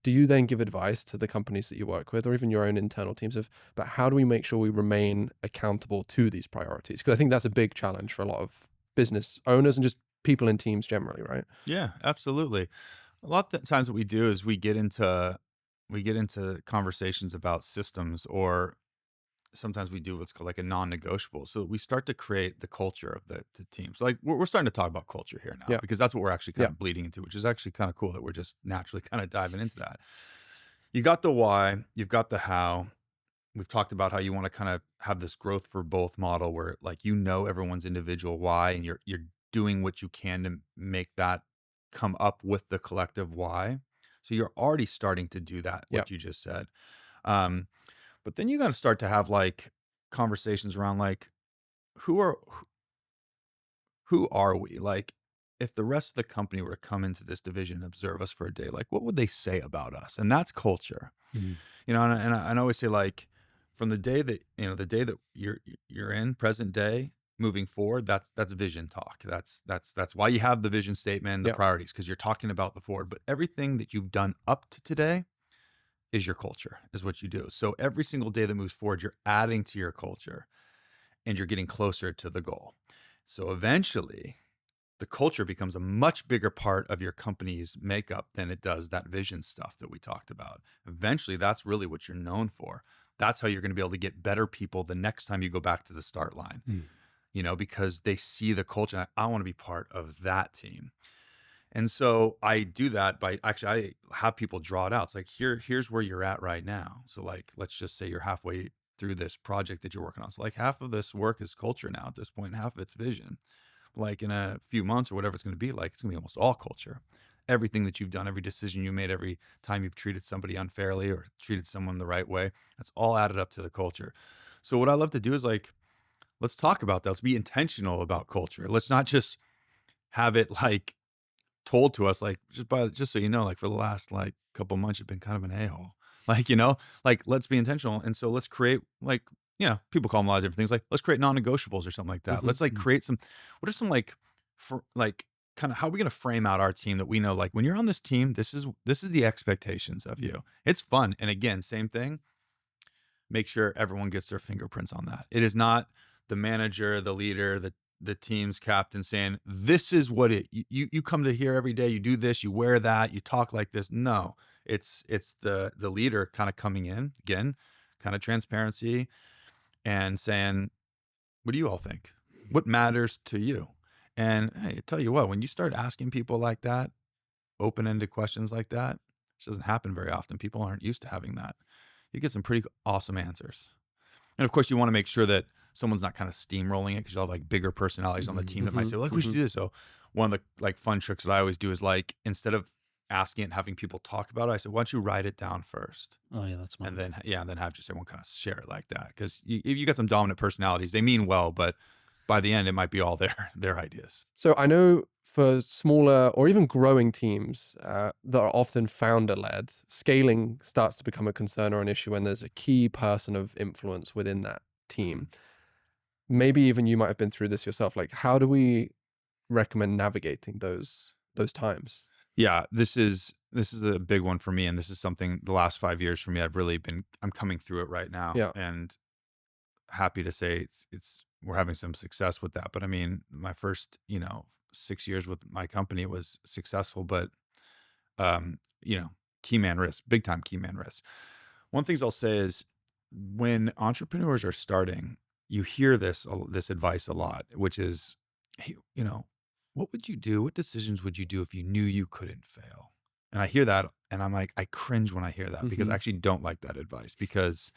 Do you then give advice to the companies that you work with or even your own internal teams but how do we make sure we remain accountable to these priorities? Because I think that's a big challenge for a lot of business owners and just people in teams generally, right? Yeah, absolutely. A lot of the times what we do is we get into conversations about systems, or sometimes we do what's called like a non-negotiable. So we start to create the culture of the team. So like we're starting to talk about culture here now, Yeah. because that's what we're actually kind Yeah. of bleeding into, which is actually kind of cool that we're just naturally kind of diving into that. You got the why, you've got the how. We've talked about how you want to kind of have this growth for both model where like everyone's individual why, and you're doing what you can to make that come up with the collective why. So you're already starting to do that, Yeah. what you just said. Um, but then you got to start to have like conversations around like who are who are we? Like, if the rest of the company were to come into this division and observe us for a day, like, what would they say about us? And that's culture. Mm. And I always say, like, from the day that the day that you're in present day, moving forward, that's vision talk. That's why you have the vision statement, the Yeah. priorities, because you're talking about the forward. But everything that you've done up to today is your culture, is what you do. So every single day that moves forward, you're adding to your culture, and you're getting closer to the goal. So eventually, the culture becomes a much bigger part of your company's makeup than it does that vision stuff that we talked about. Eventually, that's really what you're known for. That's how you're going to be able to get better people the next time you go back to the start line, because they see the culture. I want to be part of that team. And so I do that by I have people draw it out. It's like, here's where you're at right now. So like, let's just say you're halfway through this project that you're working on. So like half of this work is culture now at this point, and half of it's vision. Like in a few months or whatever it's going to be like, it's going to be almost all culture. Everything that you've done, every decision you made, every time you've treated somebody unfairly or treated someone the right way, that's all added up to the culture. So what I love to do is like, let's talk about that. Let's be intentional about culture. Let's not just have it like told to us, like just so you know, like for the last like couple months, you've been kind of an a-hole. Like, like let's be intentional. And so let's create like, people call them a lot of different things. Like let's create non-negotiables or something like that. Mhm. Let's like create what are some like, for like kind of how are we going to frame out our team that we know, like when you're on this team, this is the expectations of you. It's fun. And again, same thing. Make sure everyone gets their fingerprints on that. It is not the manager, the leader, the team's captain saying, this is what you come to here every day, you do this, you wear that, you talk like this. No, it's the leader kind of coming in, again, kind of transparency, and saying, what do you all think? What matters to you? And hey, I tell you what, when you start asking people like that, open-ended questions like that, it doesn't happen very often. People aren't used to having that. You get some pretty awesome answers. And of course, you want to make sure that someone's not kind of steamrolling it, because you'll have like bigger personalities on the team that might say, like, we should do this. So one of the like fun tricks that I always do is like, instead of asking it and having people talk about it, I said, why don't you write it down first? Oh yeah, that's And then, and then have just everyone kind of share it like that. Because you got some dominant personalities. They mean well, but by the end, it might be all their ideas. So I know for smaller or even growing teams that are often founder-led, scaling starts to become a concern or an issue when there's a key person of influence within that team. Maybe even you might have been through this yourself. Like, how do we recommend navigating those times? Yeah, this is a big one for me, and this is something the last 5 years for me, I'm coming through it right now. Yeah. And happy to say we're having some success with that. But I mean, my first, 6 years with my company was successful, but key man risk, big time key man risk. One of the things I'll say is, when entrepreneurs are starting, you hear this advice a lot, which is, hey, what would you do? What decisions would you do if you knew you couldn't fail? And I hear that, and I'm like, I cringe when I hear that, because I actually don't like that advice, because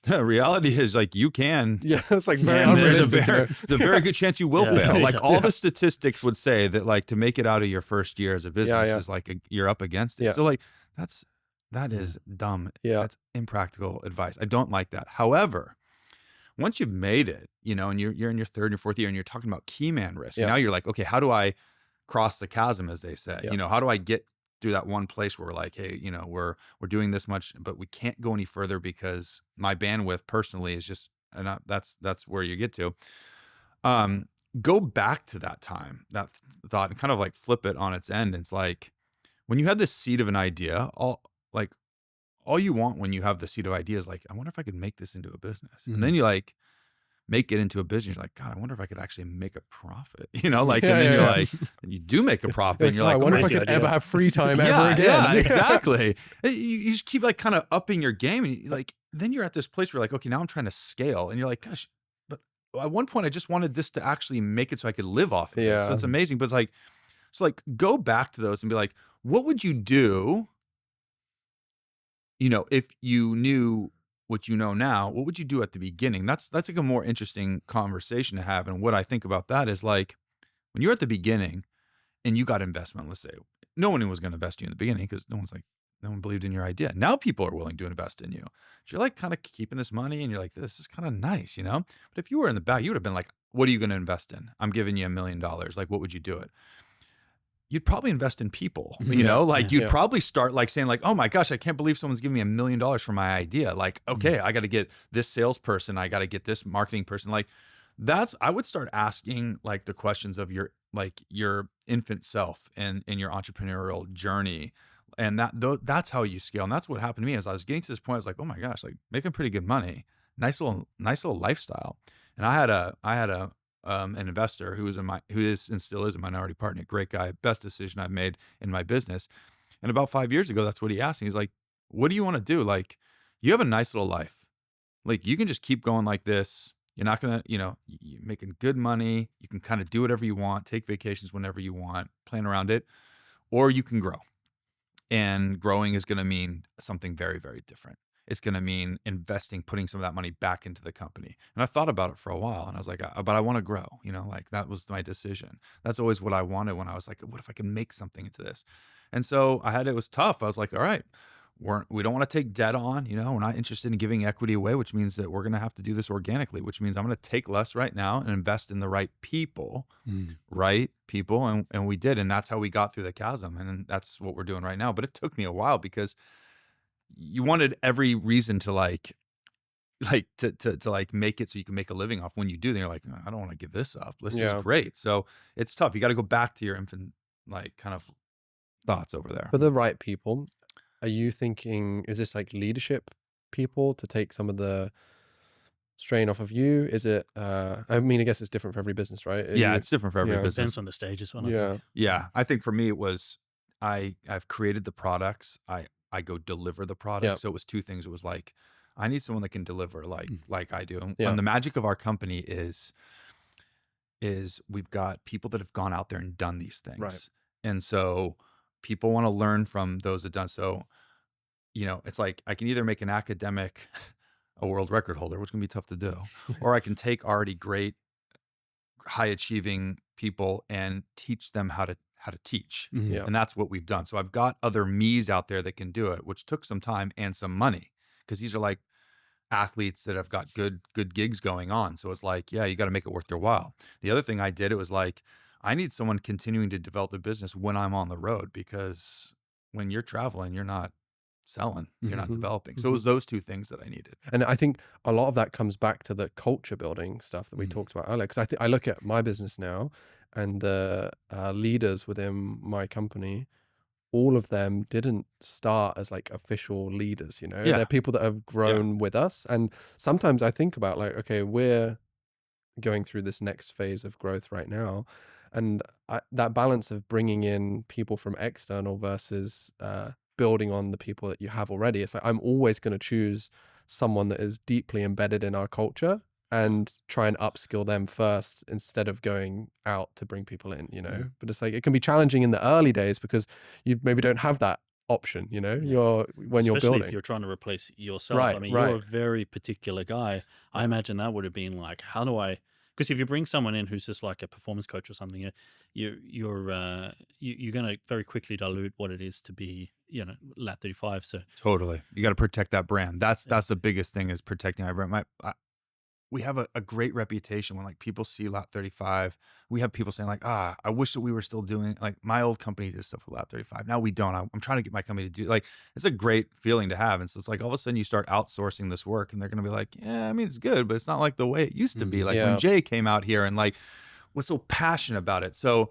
the reality is, like, you can. Yeah, it's like very And there's unrealistic. a very good chance you will Yeah. fail. Like Yeah. all the statistics would say that, like, to make it out of your first year as a business Yeah. is like you're up against it. Yeah. So like that is dumb. Yeah. That's impractical advice. I don't like that. However, once you've made it, and you're in your third and your fourth year, and you're talking about key man risk, Yeah. now you're like, okay, how do I cross the chasm, as they say? Yeah. How do I get through that one place where we're like, hey, we're doing this much, but we can't go any further because my bandwidth personally is just, and that's where you get to. Go back to that time, that thought, and kind of like flip it on its end. It's like, when you had this seed of an idea, all you want when you have the seed of ideas, like, I wonder if I could make this into a business. And then you like, make it into a business. You're like, God, I wonder if I could actually make a profit, like, Yeah, and then yeah, you're yeah. like, you do make a profit and you're Oh, I like, oh wonder my if I crazy could idea. ever have free time ever yeah, again. yeah, exactly. You just keep like kind of upping your game, and then you're at this place where you're like, okay, now I'm trying to scale, and you're like, gosh, but at one point I just wanted this to actually make it so I could live off of it. So Yeah. it's amazing. But go back to those and be like, what would you do? If you knew what you know now, what would you do at the beginning? That's like a more interesting conversation to have. And what I think about that is like when you're at the beginning and you got investment, let's say no one was going to invest you in the beginning because no one believed in your idea. Now people are willing to invest in you. So you're like kind of keeping this money and you're like, this is kind of nice, But if you were in the back, you would have been like, what are you going to invest in? I'm giving you $1 million. Like, what would you do it? You'd probably invest in people, like you'd probably start like saying like, oh my gosh, I can't believe someone's giving me $1 million for my idea. Like, okay, I got to get this salesperson. I got to get this marketing person. Like I would start asking like the questions of your infant self and in your entrepreneurial journey. And that's how you scale. And that's what happened to me as I was getting to this point. I was like, oh my gosh, like making pretty good money, nice little lifestyle. And I had an investor who is and still is a minority partner, great guy, best decision I've made in my business. And about 5 years ago, that's what he asked me. He's like, what do you want to do? Like, you have a nice little life. Like, you can just keep going like this. You're not going to, you're making good money. You can kind of do whatever you want, take vacations whenever you want, plan around it, or you can grow. And growing is going to mean something very, very different. It's going to mean investing, putting some of that money back into the company. And I thought about it for a while and I was like, but I want to grow, like that was my decision. That's always what I wanted when I was like, what if I can make something into this? And so it was tough. I was like, all right, we don't want to take debt on, we're not interested in giving equity away, which means that we're going to have to do this organically, which means I'm going to take less right now and invest in the right people, And we did. And that's how we got through the chasm. And that's what we're doing right now. But it took me a while because you wanted every reason to to make it so you can make a living off when you do. Then you're like, I don't want to give this up. This is great. So it's tough. You got to go back to your infant, kind of thoughts over there. For the right people, are you thinking, is this like leadership people to take some of the strain off of you? Is it, I mean, I guess it's different for every business, right? It's different for every business. Depends on the stage as well. Yeah. Yeah. I think for me, it was, I've created the products. I go deliver the product. Yep. So it was two things. It was like, I need someone that can deliver like I do. And, Yeah. and the magic of our company is we've got people that have gone out there and done these things. Right. And so people want to learn from those that done. So, it's like I can either make an academic a world record holder, which can be tough to do, or I can take already great, high achieving people and teach them how to teach. Yeah. And that's what we've done. So I've got other me's out there that can do it, which took some time and some money because these are like athletes that have got good gigs going on. So it's like, yeah, you got to make it worth their while. The other thing I did, it was like, I need someone continuing to develop the business when I'm on the road, because when you're traveling, you're not selling, you're not developing. So it was those two things that I needed. And I think a lot of that comes back to the culture building stuff that we talked about earlier. Because I look at my business now and the leaders within my company, all of them didn't start as like official leaders, Yeah. They're people that have grown with us. And sometimes I think about like, okay, we're going through this next phase of growth right now. And that balance of bringing in people from external versus building on the people that you have already. It's like, I'm always going to choose someone that is deeply embedded in our culture and try and upskill them first instead of going out to bring people in, But it's like, it can be challenging in the early days because you maybe don't have that option, when you're Especially building. if you're trying to replace yourself. Right, I mean, right. you're a very particular guy. I imagine that would have been like, how do I? Because if you bring someone in who's just like a performance coach or something, you're going to very quickly dilute what it is to be, lat 35. So Totally, you got to protect that brand. That's the biggest thing, is protecting my brand. We have a great reputation when like people see Lat 35. We have people saying like, I wish that we were still doing, like my old company did stuff with Lat 35. Now we don't. I'm trying to get my company to do, like, it's a great feeling to have. And so it's like all of a sudden you start outsourcing this work and they're going to be like, yeah, I mean, it's good, but it's not like the way it used to be. Like when Jay came out here and like was so passionate about it. So,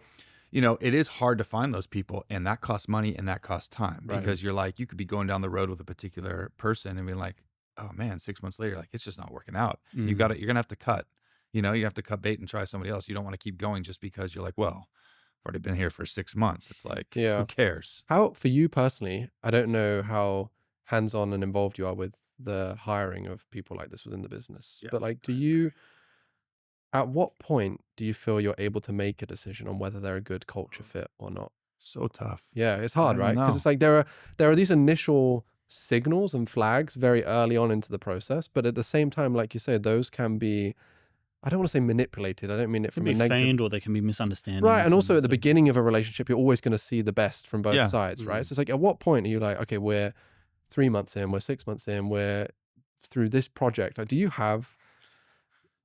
it is hard to find those people, and that costs money and that costs time, because you're like, you could be going down the road with a particular person and be like, oh man, 6 months later, like it's just not working out. You're gonna have to cut. You know, you have to cut bait and try somebody else. You don't want to keep going just because you're like, well, I've already been here for 6 months. It's like, Yeah. who cares? How, for you personally, I don't know how hands-on and involved you are with the hiring of people like this within the business, Yeah. but like, at what point do you feel you're able to make a decision on whether they're a good culture fit or not? So tough. Yeah, it's I hard, don't right? Because know. it's like there are these initial signals and flags very early on into the process, but at the same time, like you say, those can be, I don't want to say manipulated. I don't mean it It can from be a negative. feigned, or there can be misunderstandings. Right, and also at the so- beginning of a relationship, you're always going to see the best from both Yeah. sides, right? So it's like, at what point are you like, okay, we're 3 months in, we're 6 months in, we're through this project. Like, do you have,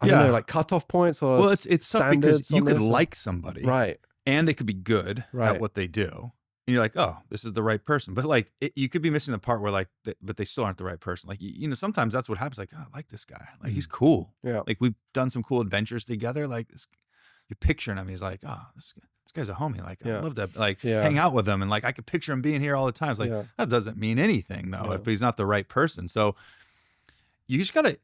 I don't know, Yeah. like cutoff points or Well, it's tough because standards you on could this? like somebody, Right, and they could be good Right. at what they do. And you're like, oh, this is the right person. But like, you could be missing the part where like, but they still aren't the right person. Like, you know, sometimes that's what happens. Like, oh, I like this guy. Like, he's cool. yeah, Like, we've done some cool adventures together. Like, you're picturing him. He's like, oh, this guy's a homie. Like, Yeah. I'd love to like Yeah. hang out with him. And like, I could picture him being here all the time. It's like, Yeah. that doesn't mean anything though, Yeah. if he's not the right person. So you just gotta,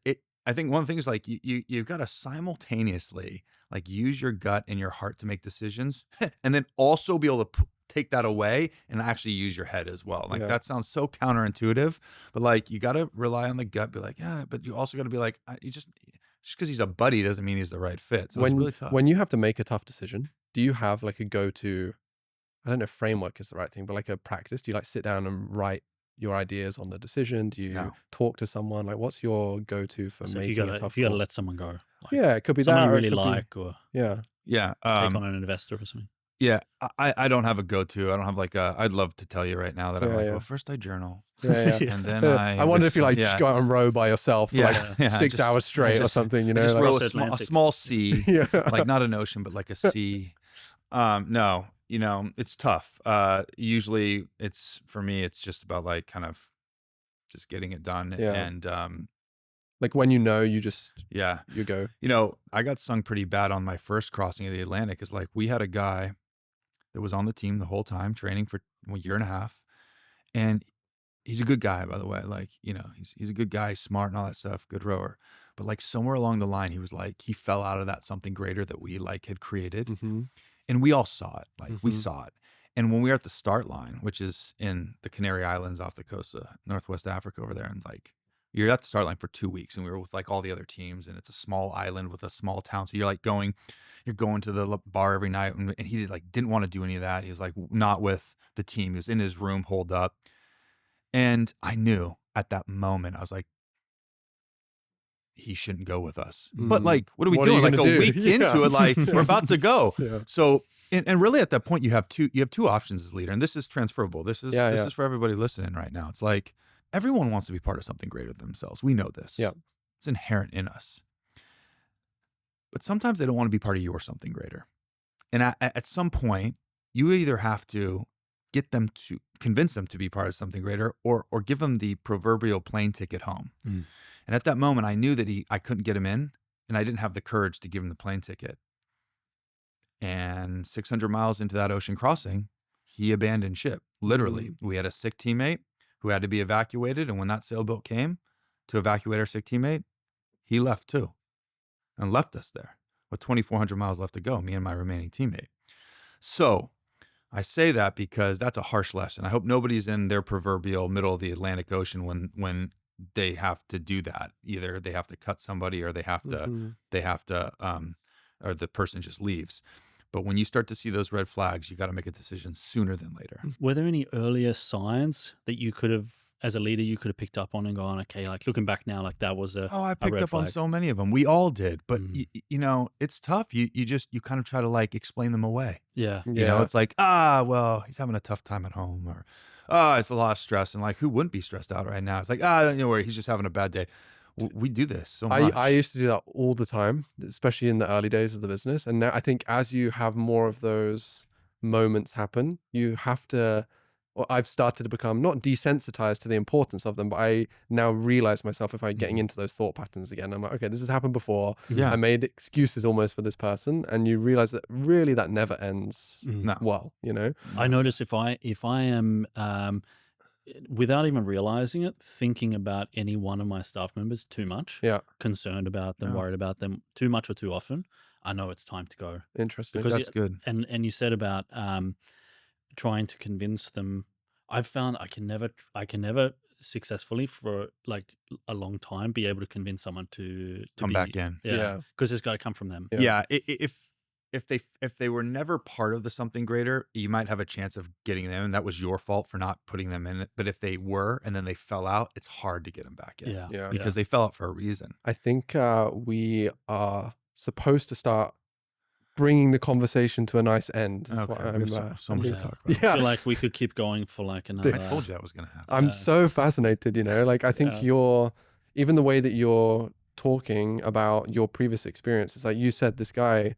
I think one thing is like, you've got to simultaneously like use your gut and your heart to make decisions, and then also be able to take that away and actually use your head as well. Like, Yeah. that sounds so counterintuitive, but like, you got to rely on the gut, be like, yeah, but you also got to be like, you just because he's a buddy doesn't mean he's the right fit. So it's really tough. When you have to make a tough decision, do you have like a go-to, I don't know if framework is the right thing, but like a practice? Do you like sit down and write your ideas on the decision? Do you No. talk to someone? Like, what's your go-to for So if making you a tough gotta call? let someone go, like Yeah, it could be someone that, you or it really could be- like, or yeah, Yeah. take on an investor or something. Yeah, I don't have a go-to. I don't have like I'd love to tell you right now that I'm Yeah, like, yeah. well, first I journal, yeah, yeah. and then I wonder if you like yeah, just go out and row by yourself for Yeah, like yeah, 6 just- hours straight or just- something, you I know? just like, row Across a Atlantic. small sea, yeah. like not an ocean, but like a sea. No, you know, it's tough. Usually it's, for me, it's just about like kind of just getting it done. Yeah. And Like when you know, you just, yeah, you go. you know, I got stung pretty bad on my first crossing of the Atlantic. Is like, we had a guy that was on the team the whole time, training for a year and a half. And he's a good guy, by the way. Like, you know, he's a good guy, smart and all that stuff, good rower. But like somewhere along the line, he was like, he fell out of that something greater that we like had created. Mm-hmm. And we all saw it. Like, we Mhm. saw it. And when we were at the start line, which is in the Canary Islands off the coast of Northwest Africa over there, and like, you're at the start line for 2 weeks, and we were with like all the other teams, and it's a small island with a small town. So you're like going to the bar every night, and he didn't want to do any of that. He was like not with the team. He was in his room holed up. And I knew at that moment, I was like, he shouldn't go with us. But Mm. like, what are we What are you doing? Like gonna a do? week Yeah. into it, like we're about to go. Yeah. So, and really at that point, you have two options as leader, and this is transferable. This is Yeah, this yeah. is for everybody listening right now. It's like, everyone wants to be part of something greater than themselves. We know this. Yeah. It's inherent in us. But sometimes they don't want to be part of your something greater. And at some point, you either have to convince them to be part of something greater, or give them the proverbial plane ticket home. Mm. And at that moment, I knew that I couldn't get him in, and I didn't have the courage to give him the plane ticket. And 600 miles into that ocean crossing, he abandoned ship. Literally, we had a sick teammate who had to be evacuated. And when that sailboat came to evacuate our sick teammate, he left too, and left us there with 2,400 miles left to go, me and my remaining teammate. So I say that because that's a harsh lesson. I hope nobody's in their proverbial middle of the Atlantic Ocean when they have to do that. Either they have to cut somebody, or they have to, Mhm. or the person just leaves. But when you start to see those red flags, you got to make a decision sooner than later. Were there any earlier signs that you could have, as a leader, you could have picked up on and gone, okay, like looking back now, like that was a Oh, I picked red up on flag. so many of them. We all did. But Mm. you know, it's tough. You kind of try to like explain them away. Yeah. You know, it's like, well, he's having a tough time at home, or, it's a lot of stress. And like, who wouldn't be stressed out right now? It's like, don't you worry, he's just having a bad day. We do this so much. I used to do that all the time, especially in the early days of the business. And now I think as you have more of those moments happen, you have to, or I've started to become not desensitized to the importance of them, but I now realize myself, if I'm getting into those thought patterns again, I'm like, okay, this has happened before. Yeah. I made excuses almost for this person. And you realize that really that never ends Mm. No. well, you know? I notice if I am without even realizing it, thinking about any one of my staff members too much, Yeah. concerned about them, Yeah. worried about them too much or too often, I know it's time to go. Interesting. Because That's good. And you said about trying to convince them. I've found I can never successfully for like a long time be able to convince someone to Come be, back in. yeah, because it's got to come from them. Yeah. If they were never part of the something greater, you might have a chance of getting them, and that was your fault for not putting them in it. But if they were and then they fell out, it's hard to get them back in. Yeah, Because they fell out for a reason. I think we are supposed to start bringing the conversation to a nice end. That's what Okay, we have I'm, so much to Yeah. talk I about. Yeah. feel like we could keep going for like another. I told you that was going to happen. I'm Yeah. so fascinated, like I think even the way that you're talking about your previous experiences, like you said, this guy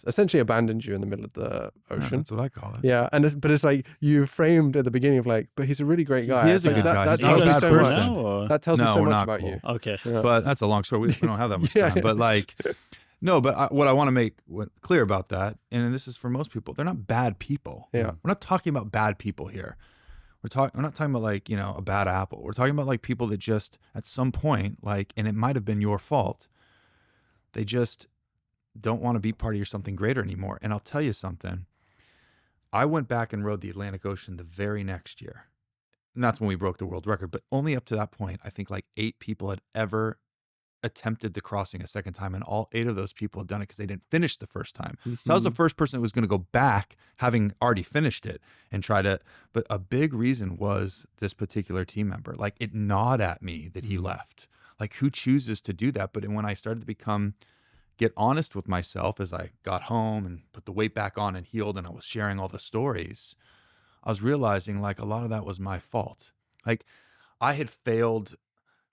essentially abandoned you in the middle of the Yeah, ocean. that's what I call it. Yeah, but it's like you framed at the beginning of like, but he's a really great guy. He is a Like, good guy. That He's tells not a me bad so person. much. Now, or? That tells me No, so we're much not about cool. you. Okay. Yeah. But that's a long story. We don't have that much Yeah, time. yeah. But like, no, but what I want to make clear about that, and this is for most people, they're not bad people. Yeah. We're not talking about bad people here. We're not talking about like, a bad apple. We're talking about like people that just at some point, like, and it might have been your fault, they just don't want to be part of your something greater anymore. And I'll tell you something. I went back and rode the Atlantic Ocean the very next year. And that's when we broke the world record. But only up to that point, I think like 8 people had ever attempted the crossing a second time. And all 8 of those people had done it because they didn't finish the first time. So I was the first person that was going to go back having already finished it and try to. But a big reason was this particular team member. Like it gnawed at me that he left. Like who chooses to do that? But when I started to get honest with myself as I got home and put the weight back on and healed, and I was sharing all the stories, I was realizing like a lot of that was my fault. Like I had failed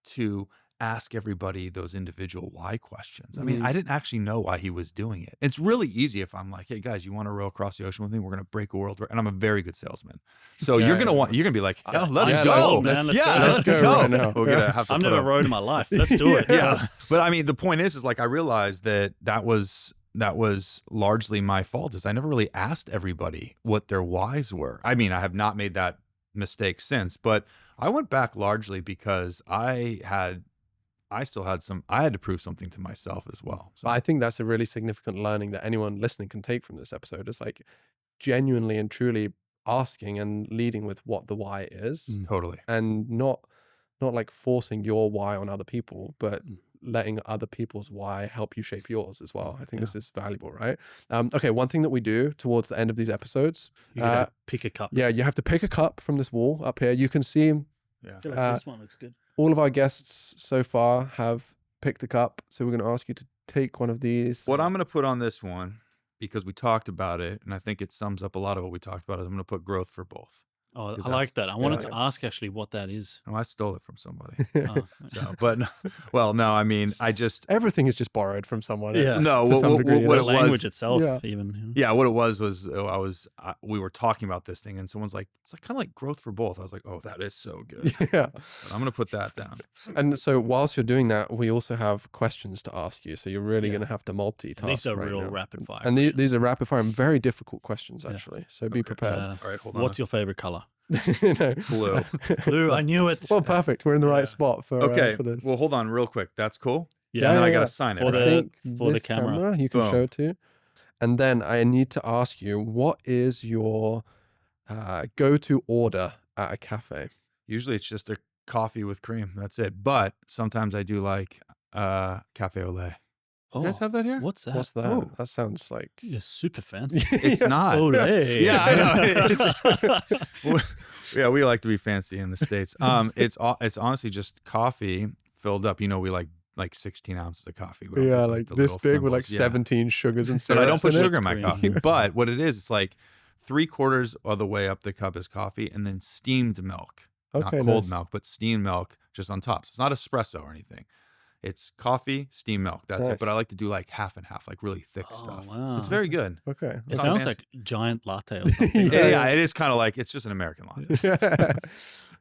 to ask everybody those individual why questions. I mean, I didn't actually know why he was doing it. It's really easy if I'm like, hey guys, you want to row across the ocean with me? We're going to break a world record. And I'm a very good salesman. So you're going to be like, hell, let's go. Man, let's go right now. We're going to have to I've put never up- rode in my life. Let's do it. yeah. But I mean, the point is like, I realized that was largely my fault is I never really asked everybody what their whys were. I mean, I have not made that mistake since, but I went back largely because I had to prove something to myself as well. So But I think that's a really significant learning that anyone listening can take from this episode. It's like genuinely and truly asking and leading with what the why is, totally. and not like forcing your why on other people, but letting other people's why help you shape yours as well. I think this is valuable, right? Okay, one thing that we do towards the end of these episodes, You gotta pick a cup. yeah, you have to pick a cup from this wall up here. You can see Yeah. I feel like this one looks good. all of our guests so far have picked a cup, so we're going to ask you to take one of these. What I'm going to put on this one, because we talked about it, and I think it sums up a lot of what we talked about, is I'm going to put growth for both. Oh, Because I like that. I wanted yeah. to ask actually what that is. Oh, I stole it from somebody. Oh, So, but well, no, I mean, I just Everything is just borrowed from someone. Yeah. no. to some degree, What the it language was, itself, Yeah. even. yeah, what it was we were talking about this thing, and someone's like, it's like kind of like growth for both. I was like, oh, that is so good. Yeah. But I'm going to put that down. And so whilst you're doing that, we also have questions to ask you. So you're really going to have to multitask. These are right real now. rapid fire. And these questions. are rapid fire and very difficult questions, actually. So be prepared. All right, hold on. What's your favorite color? No. Blue? Blue. I knew it. Well, perfect. We're in the right spot for Okay. for this. Well, hold on, real quick. That's cool. Yeah. And then I yeah. got to sign it. For right? I the- think for the this camera. you can Boom. show it to. And then I need to ask you, what is your go-to order at a cafe? Usually it's just a coffee with cream. That's it. But sometimes I do like cafe au lait. Oh, You guys have that here? what's that? What's that? Oh. That sounds like You're super fancy. It's not. Olay. Yeah, I know. Yeah, we like to be fancy in the States. It's honestly just coffee filled up. We like 16 ounces of coffee. We don't yeah, put, like the this little big with like thimbles. Yeah. 17 sugars and But syrups I don't put in it. sugar in my Cream. coffee. But what it is, it's like 3/4 of the way up the cup is coffee, and then steamed milk. Not Okay, cold nice. milk, but steamed milk just on top. So it's not espresso or anything. It's coffee, steamed milk. That's it. But I Nice. like to do like half and half, like really thick Oh, stuff. wow. It's very good. Okay. It It's not sounds fancy. like giant latte or something. Yeah, it is kind of like it's just an American latte.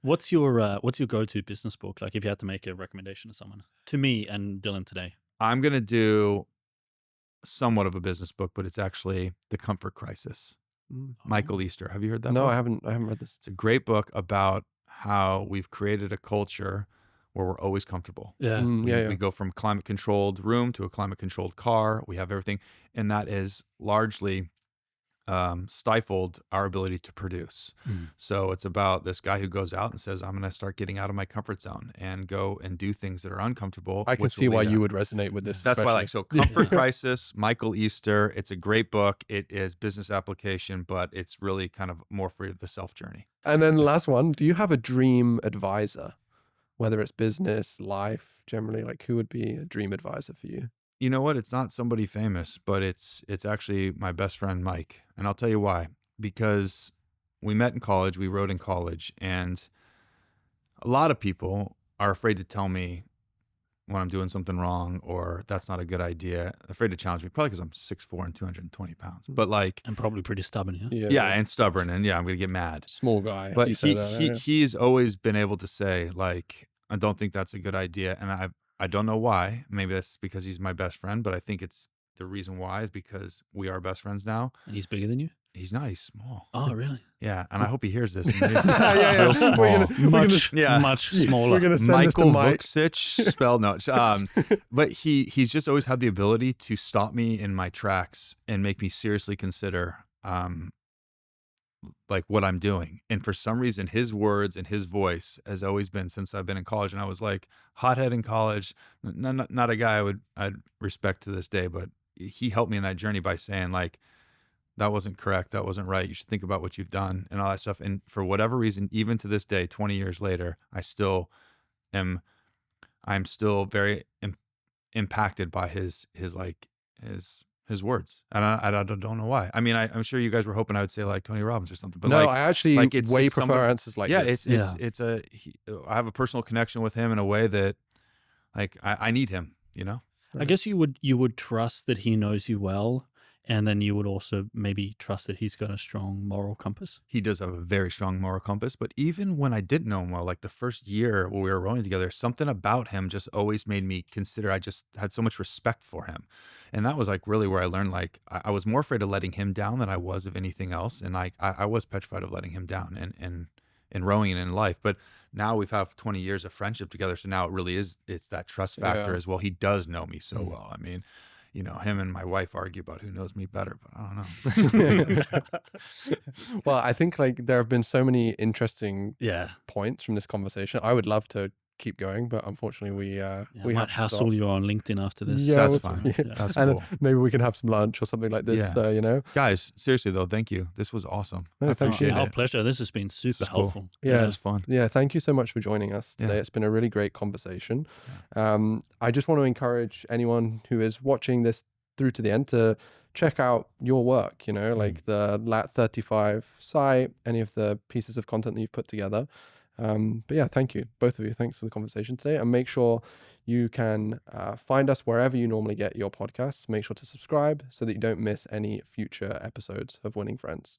What's your go-to business book? Like if you had to make a recommendation to someone, to me and Dylan today. I'm gonna do somewhat of a business book, but it's actually The Comfort Crisis. Michael Easter. Have you heard that No, book? I haven't read this. It's a great book about how we've created a culture where we're always comfortable. Yeah. We go from climate controlled room to a climate controlled car. We have everything. And that is largely stifled our ability to produce. So it's about this guy who goes out and says, I'm going to start getting out of my comfort zone and go and do things that are uncomfortable. I can see why you would resonate with this. That's why, especially. Comfort Crisis, Michael Easter. It's a great book. It is business application, but it's really kind of more for the self journey. And then the last one, do you have a dream advisor? Whether it's business, life, generally, like who would be a dream advisor for you? You know what? It's not somebody famous, but it's actually my best friend, Mike. And I'll tell you why. Because we met in college, we rode in college, and a lot of people are afraid to tell me when I'm doing something wrong or that's not a good idea. Afraid to challenge me, probably because I'm 6'4" and 220 pounds. But And probably pretty stubborn, yeah? Yeah, and stubborn, and I'm going to get mad. Small guy. But you say that, right? he's always been able to say, like, I don't think that's a good idea. And I don't know why. Maybe that's because he's my best friend, but I think it's the reason why is because we are best friends now. And he's bigger than you? He's not. He's small. Oh, really? Yeah, and I hope he hears this. Yeah. Real small. Much smaller. We're gonna send this to Michael Mike. Vuksic, spelled no. But he's just always had the ability to stop me in my tracks and make me seriously consider like what I'm doing. And for some reason, his words and his voice has always been since I've been in college. And I was like hothead in college, not a guy I'd respect to this day, but he helped me in that journey by saying like, that wasn't correct. That wasn't right. You should think about what you've done and all that stuff. And for whatever reason, even to this day, 20 years later, I'm still very impacted by his words. And I don't know why. I mean, I'm sure you guys were hoping I would say like Tony Robbins or something, but no, like, I actually it's way somebody- prefer answers like this. I have a personal connection with him in a way that like, I need him, you know? I guess you would trust that he knows you well, and then you would also maybe trust that he's got a strong moral compass. He does have a very strong moral compass, but even when I didn't know him well, like the first year when we were rowing together, something about him just always made me consider, I just had so much respect for him. And that was like really where I learned, like, I was more afraid of letting him down than I was of anything else. And like, I was petrified of letting him down in rowing and in life. But now we've had 20 years of friendship together. So now it really is, it's that trust factor as well. He does know me so well. I mean, you know, him and my wife argue about who knows me better, but I don't know. Well, I think like there have been so many interesting Yeah. points from this conversation. I would love to keep going, but unfortunately we I have might to hassle stop. you on LinkedIn after this. Yeah, That's we'll- fine. yeah. That's And cool. maybe we can have some lunch or something like this. Yeah. You know, Guys, seriously though, thank you. This was awesome. No, I thank you. appreciate Our it. pleasure. This has been super is cool. helpful. Yeah. This is fun. Yeah, thank you so much for joining us today. Yeah. It's been a really great conversation. I just want to encourage anyone who is watching this through to the end to check out your work, you know, like the Lat 35 site, any of the pieces of content that you've put together. But yeah, thank you, both of you. Thanks for the conversation today. And make sure you can find us wherever you normally get your podcasts. Make sure to subscribe so that you don't miss any future episodes of Winning Friends.